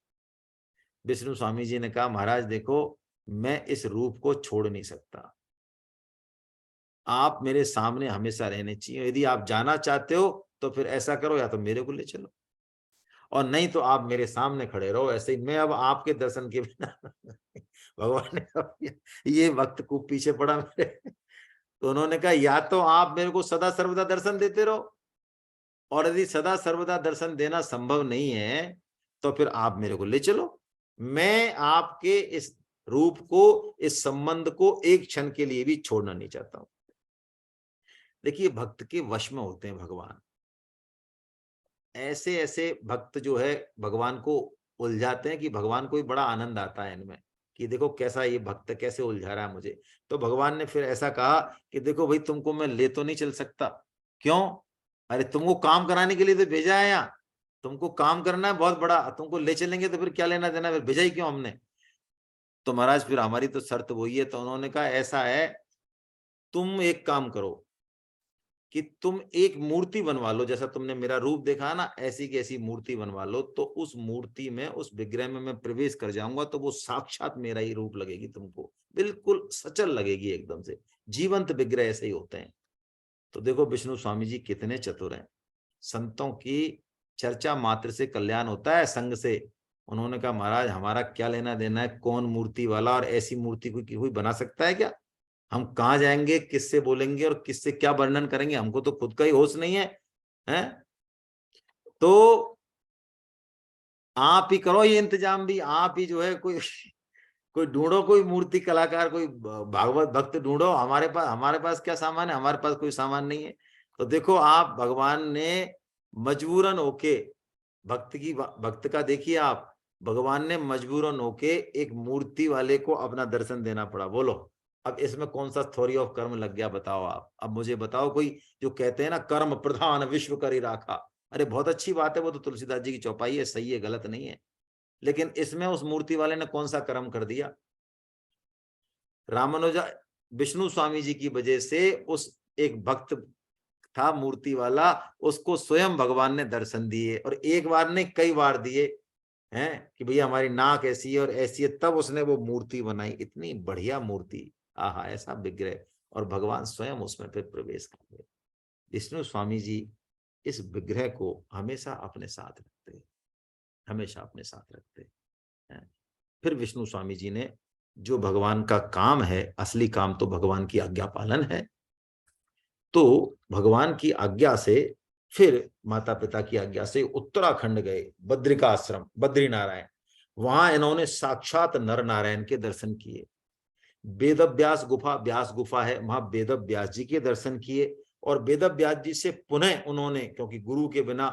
विष्णु स्वामी जी ने कहा, महाराज देखो, मैं इस रूप को छोड़ नहीं सकता, आप मेरे सामने हमेशा रहने चाहिए। यदि आप जाना चाहते हो तो फिर ऐसा करो, या तो मेरे को ले चलो, और नहीं तो आप मेरे सामने खड़े रहो ऐसे ही, मैं अब आपके दर्शन के बिना भगवान ने अब ये वक्त को पीछे पड़ा मेरे। तो उन्होंने कहा या तो आप मेरे को सदा सर्वदा दर्शन देते रहो, और यदि सदा सर्वदा दर्शन देना संभव नहीं है तो फिर आप मेरे को ले चलो, मैं आपके इस रूप को, इस संबंध को एक क्षण के लिए भी छोड़ना नहीं चाहता हूं। देखिए भक्त के वश में होते हैं भगवान, ऐसे ऐसे भक्त जो है भगवान को उलझाते हैं कि भगवान को भी बड़ा आनंद आता है इनमें कि देखो कैसा ये भक्त कैसे उलझा रहा है मुझे। तो भगवान ने फिर ऐसा कहा कि देखो भाई तुमको मैं ले तो नहीं चल सकता, क्यों, अरे तुमको काम कराने के लिए तो भेजा है यहाँ, तुमको काम करना है बहुत बड़ा, तुमको ले चलेंगे तो फिर क्या लेना देना, फिर भेजा ही क्यों हमने। तो महाराज फिर हमारी तो शर्त वही है। तो उन्होंने कहा ऐसा है, तुम एक काम करो कि तुम एक मूर्ति बनवा लो, जैसा तुमने मेरा रूप देखा ना ऐसी की ऐसी मूर्ति बनवा लो, तो उस मूर्ति में, उस विग्रह में मैं प्रवेश कर जाऊंगा तो वो साक्षात मेरा ही रूप लगेगी तुमको, बिल्कुल सचल लगेगी एकदम से, जीवंत विग्रह ऐसे ही होते हैं। तो देखो विष्णु स्वामी जी कितने चतुर हैं, संतों की चर्चा मात्र से कल्याण होता है, संग से। उन्होंने कहा महाराज हमारा क्या लेना देना है कौन मूर्ति वाला, और ऐसी मूर्ति कोई बना सकता है क्या, हम कहाँ जाएंगे, किससे बोलेंगे और किससे क्या वर्णन करेंगे, हमको तो खुद का ही होश नहीं है, हैं? तो आप ही करो ये इंतजाम भी, आप ही जो है कोई ढूंढो, कोई मूर्ति कलाकार, कोई भागवत भक्त ढूंढो, हमारे पास क्या सामान है, हमारे पास कोई सामान नहीं है। तो देखो आप भगवान ने मजबूरन होके भक्त का देखिए आप, भगवान ने मजबूरन होके एक मूर्ति वाले को अपना दर्शन देना पड़ा। बोलो अब इसमें कौन सा थ्योरी ऑफ कर्म लग गया, बताओ आप, अब मुझे बताओ। कोई जो कहते हैं ना कर्म प्रधान विश्व करी राखा, अरे बहुत अच्छी बात है, वो तो तुलसीदास जी की चौपाई है, सही है, गलत नहीं है, लेकिन इसमें उस मूर्ति वाले ने कौन सा कर्म कर दिया। रामानुजा विष्णु स्वामी जी की वजह से उस एक भक्त था मूर्ति वाला, उसको स्वयं भगवान ने दर्शन दिए, और एक बार ने कई बार दिए हैं कि भैया हमारी नाक ऐसी है और ऐसी है, तब उसने वो मूर्ति बनाई, इतनी बढ़िया मूर्ति, आहा ऐसा विग्रह, और भगवान स्वयं उसमें फिर प्रवेश कर गए। विष्णु स्वामी जी इस विग्रह को हमेशा अपने साथ रखते, हमेशा अपने साथ रखते हैं। फिर विष्णु स्वामी जी ने, जो भगवान का काम है, असली काम तो भगवान की आज्ञा पालन है, तो भगवान की आज्ञा से फिर माता पिता की आज्ञा से उत्तराखंड गए, बद्रिका आश्रम, बद्री नारायण, वहां इन्होंने साक्षात नर नारायण के दर्शन किए। वेद व्यास गुफा, व्यास गुफा है, वहां वेद व्यास जी के दर्शन किए, और वेद व्यास जी से पुनः उन्होंने, क्योंकि गुरु के बिना,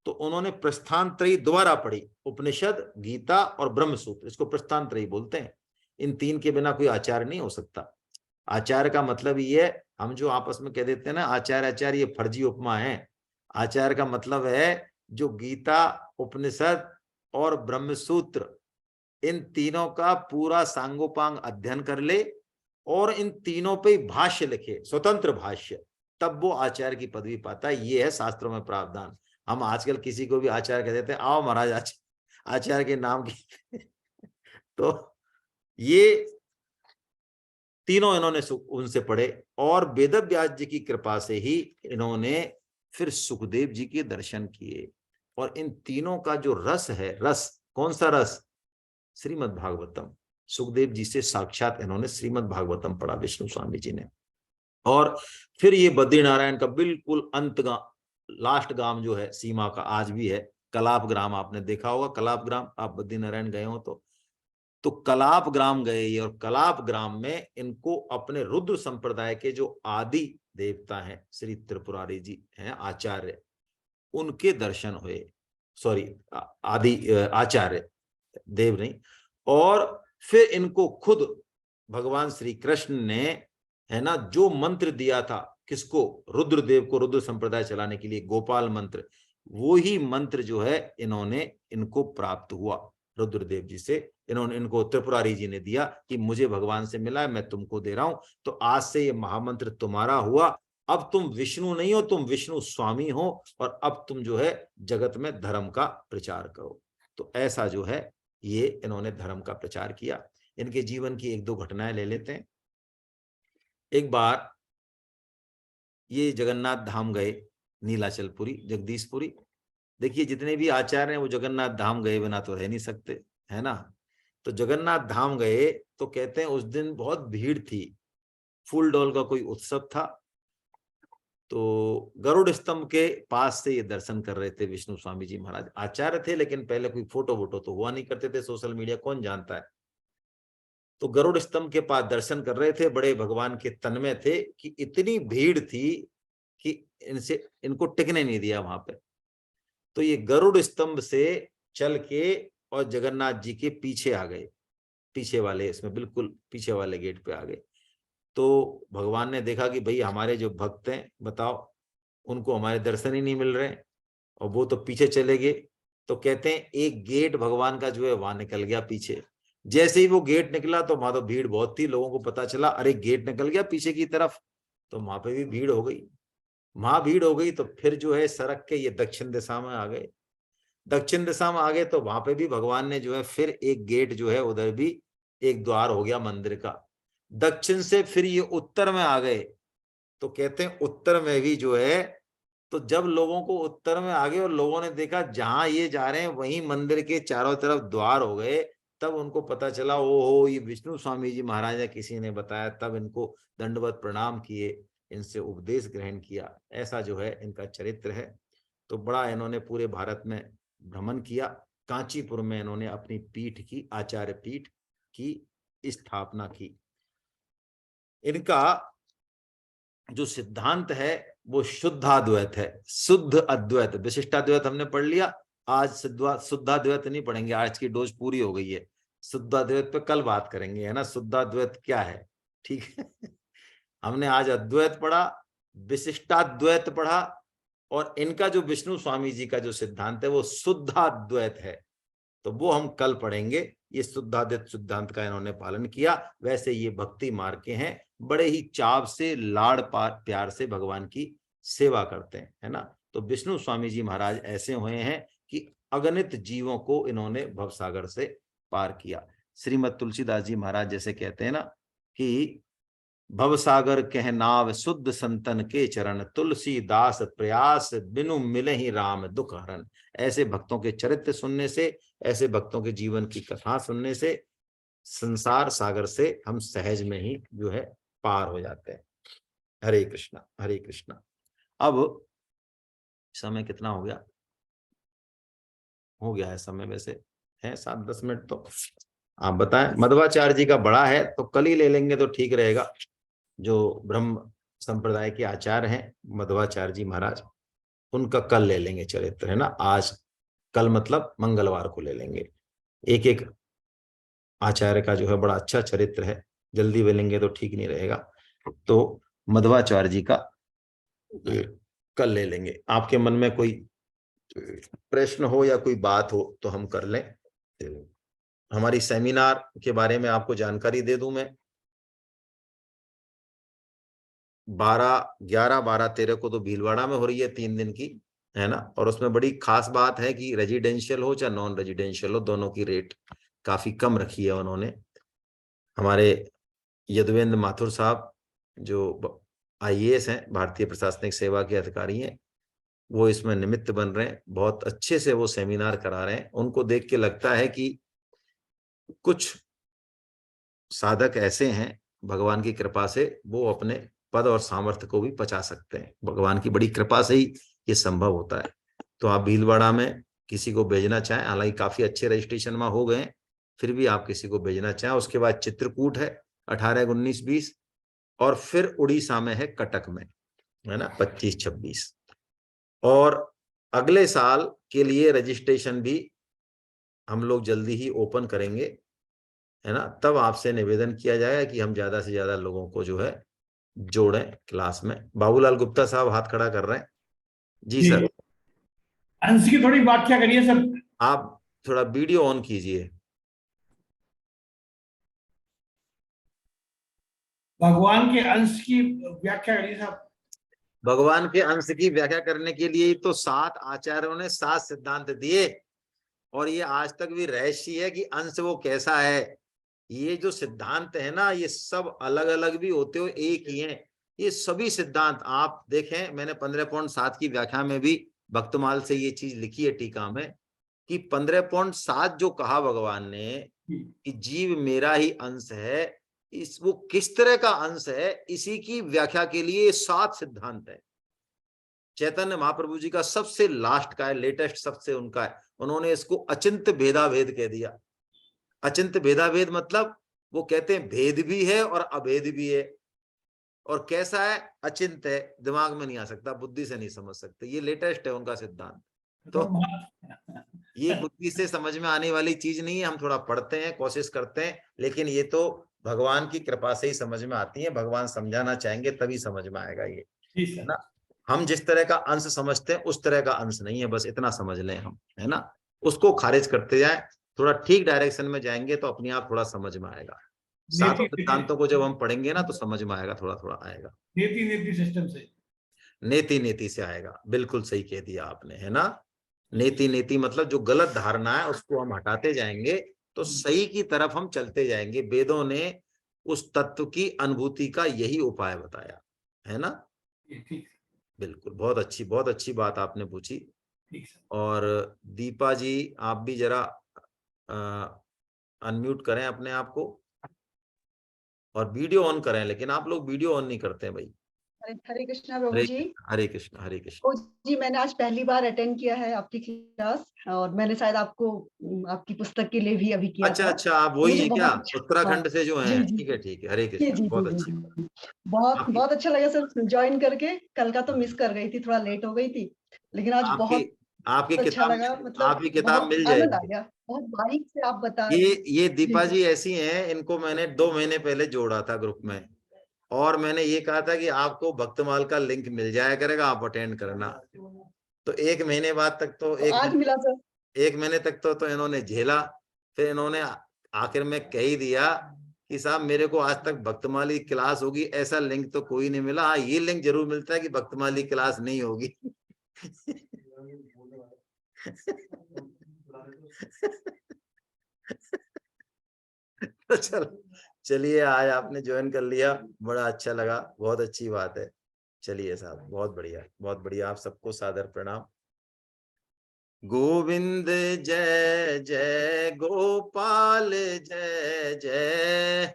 तो उन्होंने प्रस्थान त्रयी दोबारा पढ़ी, उपनिषद, गीता और ब्रह्म सूत्र, इसको प्रस्थान त्रयी बोलते हैं। इन तीन के बिना कोई आचार्य नहीं हो सकता। आचार्य का मतलब ये है, हम जो आपस में कह देते हैं ना आचार्य आचार्य, ये फर्जी उपमा है। आचार्य का मतलब है जो गीता, उपनिषद और ब्रह्म सूत्र, इन तीनों का पूरा सांगोपांग अध्ययन कर ले और इन तीनों पे भाष्य लिखे, स्वतंत्र भाष्य, तब वो आचार्य की पदवी पाता है। ये है शास्त्रों में प्रावधान। हम आजकल किसी को भी आचार्य कह देते हैं, आओ महाराज आचार्य के नाम की तो ये तीनों इन्होंने उनसे पढ़े, और वेद व्यास जी की कृपा से ही इन्होंने फिर सुखदेव जी के दर्शन किए। और इन तीनों का जो रस है, रस कौन सा रस, श्रीमद् भागवतम, सुखदेव जी से साक्षात इन्होंने श्रीमद् भागवतम पढ़ा विष्णु स्वामी जी ने। और फिर ये बद्रीनारायण का बिल्कुल अंत लास्ट गांव जो है सीमा का आज भी है, कलाप ग्राम, आपने देखा होगा कलाप ग्राम, आप बद्रीनारायण गए हो तो कलाप ग्राम गए ये, और कलाप ग्राम में इनको अपने रुद्र संप्रदाय के जो आदि देवता हैं श्री त्रिपुरारी जी हैं आचार्य, उनके दर्शन हुए, सॉरी आदि आचार्य देव नहीं, और फिर इनको खुद भगवान श्री कृष्ण ने, है ना, जो मंत्र दिया था किसको, रुद्रदेव को, रुद्र संप्रदाय चलाने के लिए गोपाल मंत्र, वो ही मंत्र जो है इन्होंने, इनको प्राप्त हुआ रुद्रदेव जी से, इन्होंने, इनको त्रिपुरारी जी ने दिया कि मुझे भगवान से मिला है, मैं तुमको दे रहा हूं, तो आज से ये महामंत्र तुम्हारा हुआ, अब तुम विष्णु नहीं हो, तुम विष्णु स्वामी हो, और अब तुम जो है जगत में धर्म का प्रचार करो। तो ऐसा जो है ये इन्होंने धर्म का प्रचार किया। इनके जीवन की एक दो घटनाएं ले लेते हैं। एक बार ये जगन्नाथ धाम गए, नीलाचलपुरी, जगदीशपुरी, देखिए जितने भी आचार्य हैं वो जगन्नाथ धाम गए बिना तो रह नहीं सकते, है ना। तो जगन्नाथ धाम गए तो कहते हैं उस दिन बहुत भीड़ थी, फूल डोल का कोई उत्सव था। तो गरुड़ स्तंभ के पास से ये दर्शन कर रहे थे विष्णु स्वामी जी महाराज। आचार्य थे लेकिन पहले कोई फोटो वोटो तो हुआ नहीं करते थे, सोशल मीडिया कौन जानता है। तो गरुड़ स्तंभ के पास दर्शन कर रहे थे, बड़े भगवान के तन में थे कि इतनी भीड़ थी कि इनको टिकने नहीं दिया वहां पे। तो ये गरुड़ स्तंभ से चल के और जगन्नाथ जी के पीछे आ गए, पीछे वाले, इसमें बिल्कुल पीछे वाले गेट पे आ गए। तो भगवान ने देखा कि भाई हमारे जो भक्त हैं बताओ, उनको हमारे दर्शन ही नहीं मिल रहे हैं और वो तो पीछे चले गए। तो कहते हैं एक गेट भगवान का जो है वहां निकल गया पीछे। जैसे ही वो गेट निकला तो वहां तो भीड़ बहुत थी, लोगों को पता चला अरे गेट निकल गया पीछे की तरफ, तो वहां पे भी भीड़ हो गई। वहां भीड़ हो गई तो फिर जो है सड़क के ये दक्षिण दिशा में आ गए। दक्षिण दिशा में आ गए तो वहां पे भी भगवान ने जो है फिर एक गेट जो है उधर भी एक द्वार हो गया मंदिर का। दक्षिण से फिर ये उत्तर में आ गए। तो कहते हैं उत्तर में भी जो है, तो जब लोगों को उत्तर में आ गए और लोगों ने देखा जहां ये जा रहे हैं वहीं मंदिर के चारों तरफ द्वार हो गए, तब उनको पता चला ओहो ये विष्णु स्वामी जी महाराज है, किसी ने बताया। तब इनको दंडवत प्रणाम किए, इनसे उपदेश ग्रहण किया। ऐसा जो है इनका चरित्र है। तो बड़ा इन्होंने पूरे भारत में भ्रमण किया। कांचीपुर में इन्होंने अपनी पीठ की, आचार्य पीठ की स्थापना की। इनका जो सिद्धांत है वो शुद्धाद्वैत है, शुद्ध अद्वैत। विशिष्टाद्वैत हमने पढ़ लिया, आज शुद्धाद्वैत नहीं पढ़ेंगे, आज की डोज पूरी हो गई है। शुद्धाद्वैत पे कल बात करेंगे, है ना, शुद्धाद्वैत क्या है, ठीक है। हमने आज अद्वैत पढ़ा, विशिष्टाद्वैत पढ़ा, और इनका जो विष्णु स्वामी जी का जो सिद्धांत है वो शुद्धाद्वैत है, तो वो हम कल पढ़ेंगे। ये शुद्धाद्वैत सिद्धांत का इन्होंने पालन किया। वैसे ये भक्ति मार्ग के हैं, बड़े ही चाव से लाड़ प्यार से भगवान की सेवा करते हैं, है ना। तो विष्णु स्वामी जी महाराज ऐसे हुए हैं कि अगणित जीवों को इन्होंने भवसागर से पार किया। श्रीमद तुलसीदास जी महाराज जैसे कहते हैं ना कि भवसागर कह नाव शुद्ध संतन के चरण, तुलसीदास प्रयास बिनु मिले ही राम दुख हरण। ऐसे भक्तों के चरित्र सुनने से, ऐसे भक्तों के जीवन की कथा सुनने से संसार सागर से हम सहज में ही जो है पार हो जाते हैं। हरे कृष्णा हरे कृष्णा। अब समय कितना हो गया? हो गया है समय, वैसे है 7-10 मिनट। तो आप बताएं, मध्वाचार्य जी का बड़ा है तो कल ही ले लेंगे तो ठीक रहेगा। जो ब्रह्म संप्रदाय के आचार्य हैं मध्वाचार्य जी महाराज, उनका कल ले लेंगे चरित्र, है ना। आज कल मतलब मंगलवार को ले लेंगे। एक एक आचार्य का जो है बड़ा अच्छा चरित्र है, जल्दी ले लेंगे तो ठीक नहीं रहेगा। तो मध्वाचार्य जी का कल ले लेंगे। आपके मन में कोई प्रश्न हो या कोई बात हो तो हम कर लें। हमारी सेमिनार के बारे में आपको जानकारी दे दूं मैं। 11, 12, 13 को तो भीलवाड़ा में हो रही है 3 दिन की, है ना। और उसमें बड़ी खास बात है कि रेजिडेंशियल हो चाहे नॉन रेजिडेंशियल हो, दोनों की रेट काफी कम रखी है उन्होंने। हमारे यदवेंद्र माथुर साहब जो IAS हैं, भारतीय प्रशासनिक सेवा के अधिकारी हैं, वो इसमें निमित्त बन रहे हैं। बहुत अच्छे से वो सेमिनार करा रहे हैं। उनको देख के लगता है कि कुछ साधक ऐसे हैं भगवान की कृपा से वो अपने पद और सामर्थ्य को भी पचा सकते हैं। भगवान की बड़ी कृपा से ही ये संभव होता है। तो आप भीलवाड़ा में किसी को भेजना चाहें, हालांकि काफी अच्छे रजिस्ट्रेशन में हो गए, फिर भी आप किसी को भेजना चाहें। उसके बाद चित्रकूट है 18, 19, 20, और फिर उड़ीसा में है कटक में, है ना, 25, 26। और अगले साल के लिए रजिस्ट्रेशन भी हम लोग जल्दी ही ओपन करेंगे, है ना। तब आपसे निवेदन किया जाएगा कि हम ज्यादा से ज्यादा लोगों को जो है जोड़ें क्लास में। बाबूलाल गुप्ता साहब हाथ खड़ा कर रहे हैं। जी सर। अंश की थोड़ी व्याख्या करिए सर। आप थोड़ा वीडियो ऑन कीजिए। भगवान के अंश की व्याख्या करिए साहब। भगवान के अंश की व्याख्या करने के लिए तो 7 आचार्यों ने 7 सिद्धांत दिए, और ये आज तक भी रहस्य है कि अंश वो कैसा है। ये जो सिद्धांत है ना, ये सब अलग अलग भी होते हो एक ही हैं। ये सभी सिद्धांत आप देखें, मैंने 15.7 की व्याख्या में भी भक्तमाल से ये चीज लिखी है टीका में कि 15.7 जो कहा भगवान ने कि जीव मेरा ही अंश है, इस वो किस तरह का अंश है, इसी की व्याख्या के लिए 7 सिद्धांत है। चैतन्य महाप्रभु जी का सबसे लास्ट का है, लेटेस्ट सबसे उनका है। उन्होंने इसको अचिंत्य भेदाभेद कह दिया। अचिंत्य भेदाभेद मतलब वो कहते हैं भेद भी है और अभेद भी है। और कैसा है? अचिंत्य है, दिमाग में नहीं आ सकता, बुद्धि से नहीं समझ सकते। ये लेटेस्ट है उनका सिद्धांत। तो ये बुद्धि से समझ में आने वाली चीज नहीं है। हम थोड़ा पढ़ते हैं, कोशिश करते हैं, लेकिन ये तो भगवान की कृपा से ही समझ में आती है। भगवान समझाना चाहेंगे तभी समझ में आएगा ये, है ना। हम जिस तरह का अंश समझते हैं उस तरह का अंश नहीं है, बस इतना समझ लें हम, है ना। उसको खारिज करते जाए, थोड़ा ठीक डायरेक्शन में जाएंगे तो अपने आप थोड़ा समझ में आएगा। सातों सिद्धांतों को जब हम पढ़ेंगे ना तो समझ में आएगा, थोड़ा थोड़ा आएगा। नेति सिस्टम से, नेति से आएगा। बिल्कुल सही कह दिया आपने, है ना। नेति मतलब जो गलत धारणा है उसको हम हटाते जाएंगे तो सही की तरफ हम चलते जाएंगे। वेदों ने उस तत्व की अनुभूति का यही उपाय बताया, है ना। ठीक, बिल्कुल, बहुत अच्छी बात आपने पूछी। ठीक सर। और दीपा जी, आप भी जरा अनम्यूट करें अपने आप को और वीडियो ऑन करें, लेकिन आप लोग वीडियो ऑन नहीं करते हैं भाई। हरे कृष्णा प्रभु जी। हरे कृष्ण हरे कृष्ण। ओ जी, मैंने आज पहली बार अटेंड किया है आपकी क्लास, और मैंने शायद आपको आपकी पुस्तक के लिए भी अभी किया था। अच्छा, आप वही है क्या, अच्छा, उत्तराखंड से जो हैं? जी ठीक है, हरे जी कृष्ण, जी बहुत जी अच्छी। जी, बहुत बहुत अच्छा लगा सर ज्वाइन करके। कल का तो मिस कर गई थी, थोड़ा लेट हो गई थी, लेकिन आज बहुत आपकी अच्छा किताब, लगा। मतलब आपकी किताब बहुत मिल आनंद आ जाएगी। गया, बहुत बारीक से आप बता रहे हैं। ये दीपा जी जी ऐसी हैं, इनको मैंने 2 महीने पहले जोड़ा था ग्रुप में, और मैंने ये कहा था कि आपको भक्तमाल का लिंक मिल जाया करेगा, आप अटेंड करना। तो 1 महीने बाद तक तो, तो आज मिला सर। 1 महीने तक तो इन्होंने झेला। फिर इन्होंने आखिर में कह ही दिया कि साहब मेरे को आज तक भक्तमाली क्लास होगी ऐसा लिंक तो कोई नहीं मिला। हाँ, ये लिंक जरूर मिलता है कि भक्तमाली क्लास नहीं होगी। तो चलिए, आज आपने ज्वाइन कर लिया, बड़ा अच्छा लगा, बहुत अच्छी बात है। चलिए साहब, बहुत बढ़िया, आप सबको सादर प्रणाम। गोविंद जय जय गोपाल जय जय,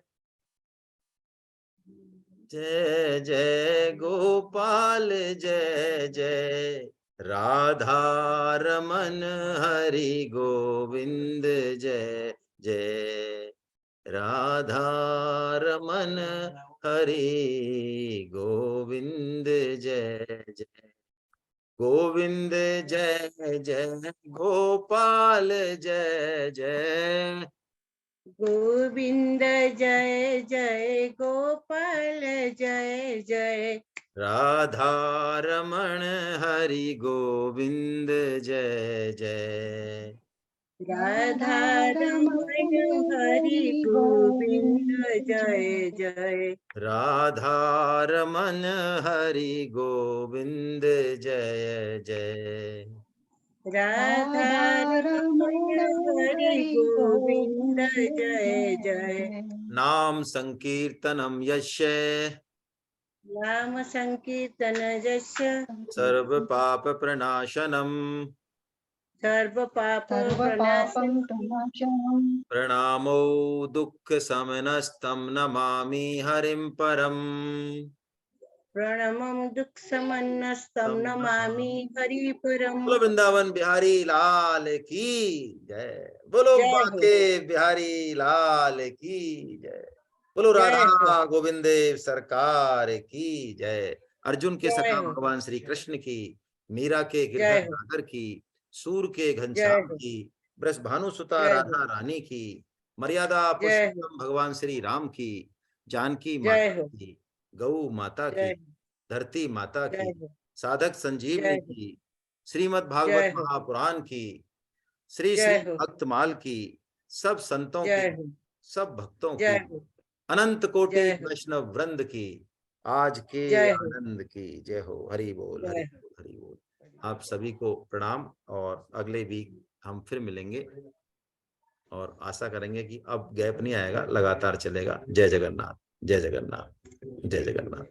जय जय गोपाल जय जय, राधा रमन हरि गोविंद जय जय, राधा रमन हरि गोविंद जय जय, गोविंद जय जय गोपाल जय जय, गोविंद जय जय गोपाल जय जय, राधा रमण हरि गोविंद जय जय, राधा रमण हरि गोविंद जय जय, राधा रमन हरि गोविंद जय जय, राधा रमण हरि गोविंद जय जय, नाम संकीर्तनम यस्य नाम संकीर्तन यस्य सर्व पाप प्रणाशनम, सर्व पाप प्रणाशनम, प्रणामो दुःख समनस्तं नमामि हरिं परम, प्रणमं दुःख समन्नस्तं नमामि हरि परम। बोलो वृंदावन बिहारी लाल की जय, बोलो जय हो, बांके बिहारी लाल की जय, बोलो जय हो, राधा गोविंदेव सरकार की जय, अर्जुन के जय सखा हो, भगवान श्री कृष्ण की, मीरा के जय गिरधर हो, नागर की, सूर के जय घनश्याम हो, की, ब्रज भानुसुता जय हो, राधा रानी की, मर्यादा जय हो, पुरुषोत्तम भगवान श्री राम की, जानकी जय माता हो, की, गौ माता की, जय हो, धरती माता जय की, हो, साधक संजीवनी जय हो, की, श्रीमद् भागवत जय हो, महापुराण की, श्री श्री जय हो, भक्तमाल की, सब संतों की, जय हो, सब भक्तों की, जय हो, अनंत कोटि जय हो, वैष्णव वृंद की, आज के जय हो, आनंद की जय हो। हरि बोल हरि जय हो। बोल हरि बोल। आप सभी को प्रणाम, और अगले वीक हम फिर मिलेंगे, और आशा करेंगे कि अब गैप नहीं आएगा, लगातार चलेगा। जय जगन्नाथ, जय जगन्नाथ, जय जगन्नाथ।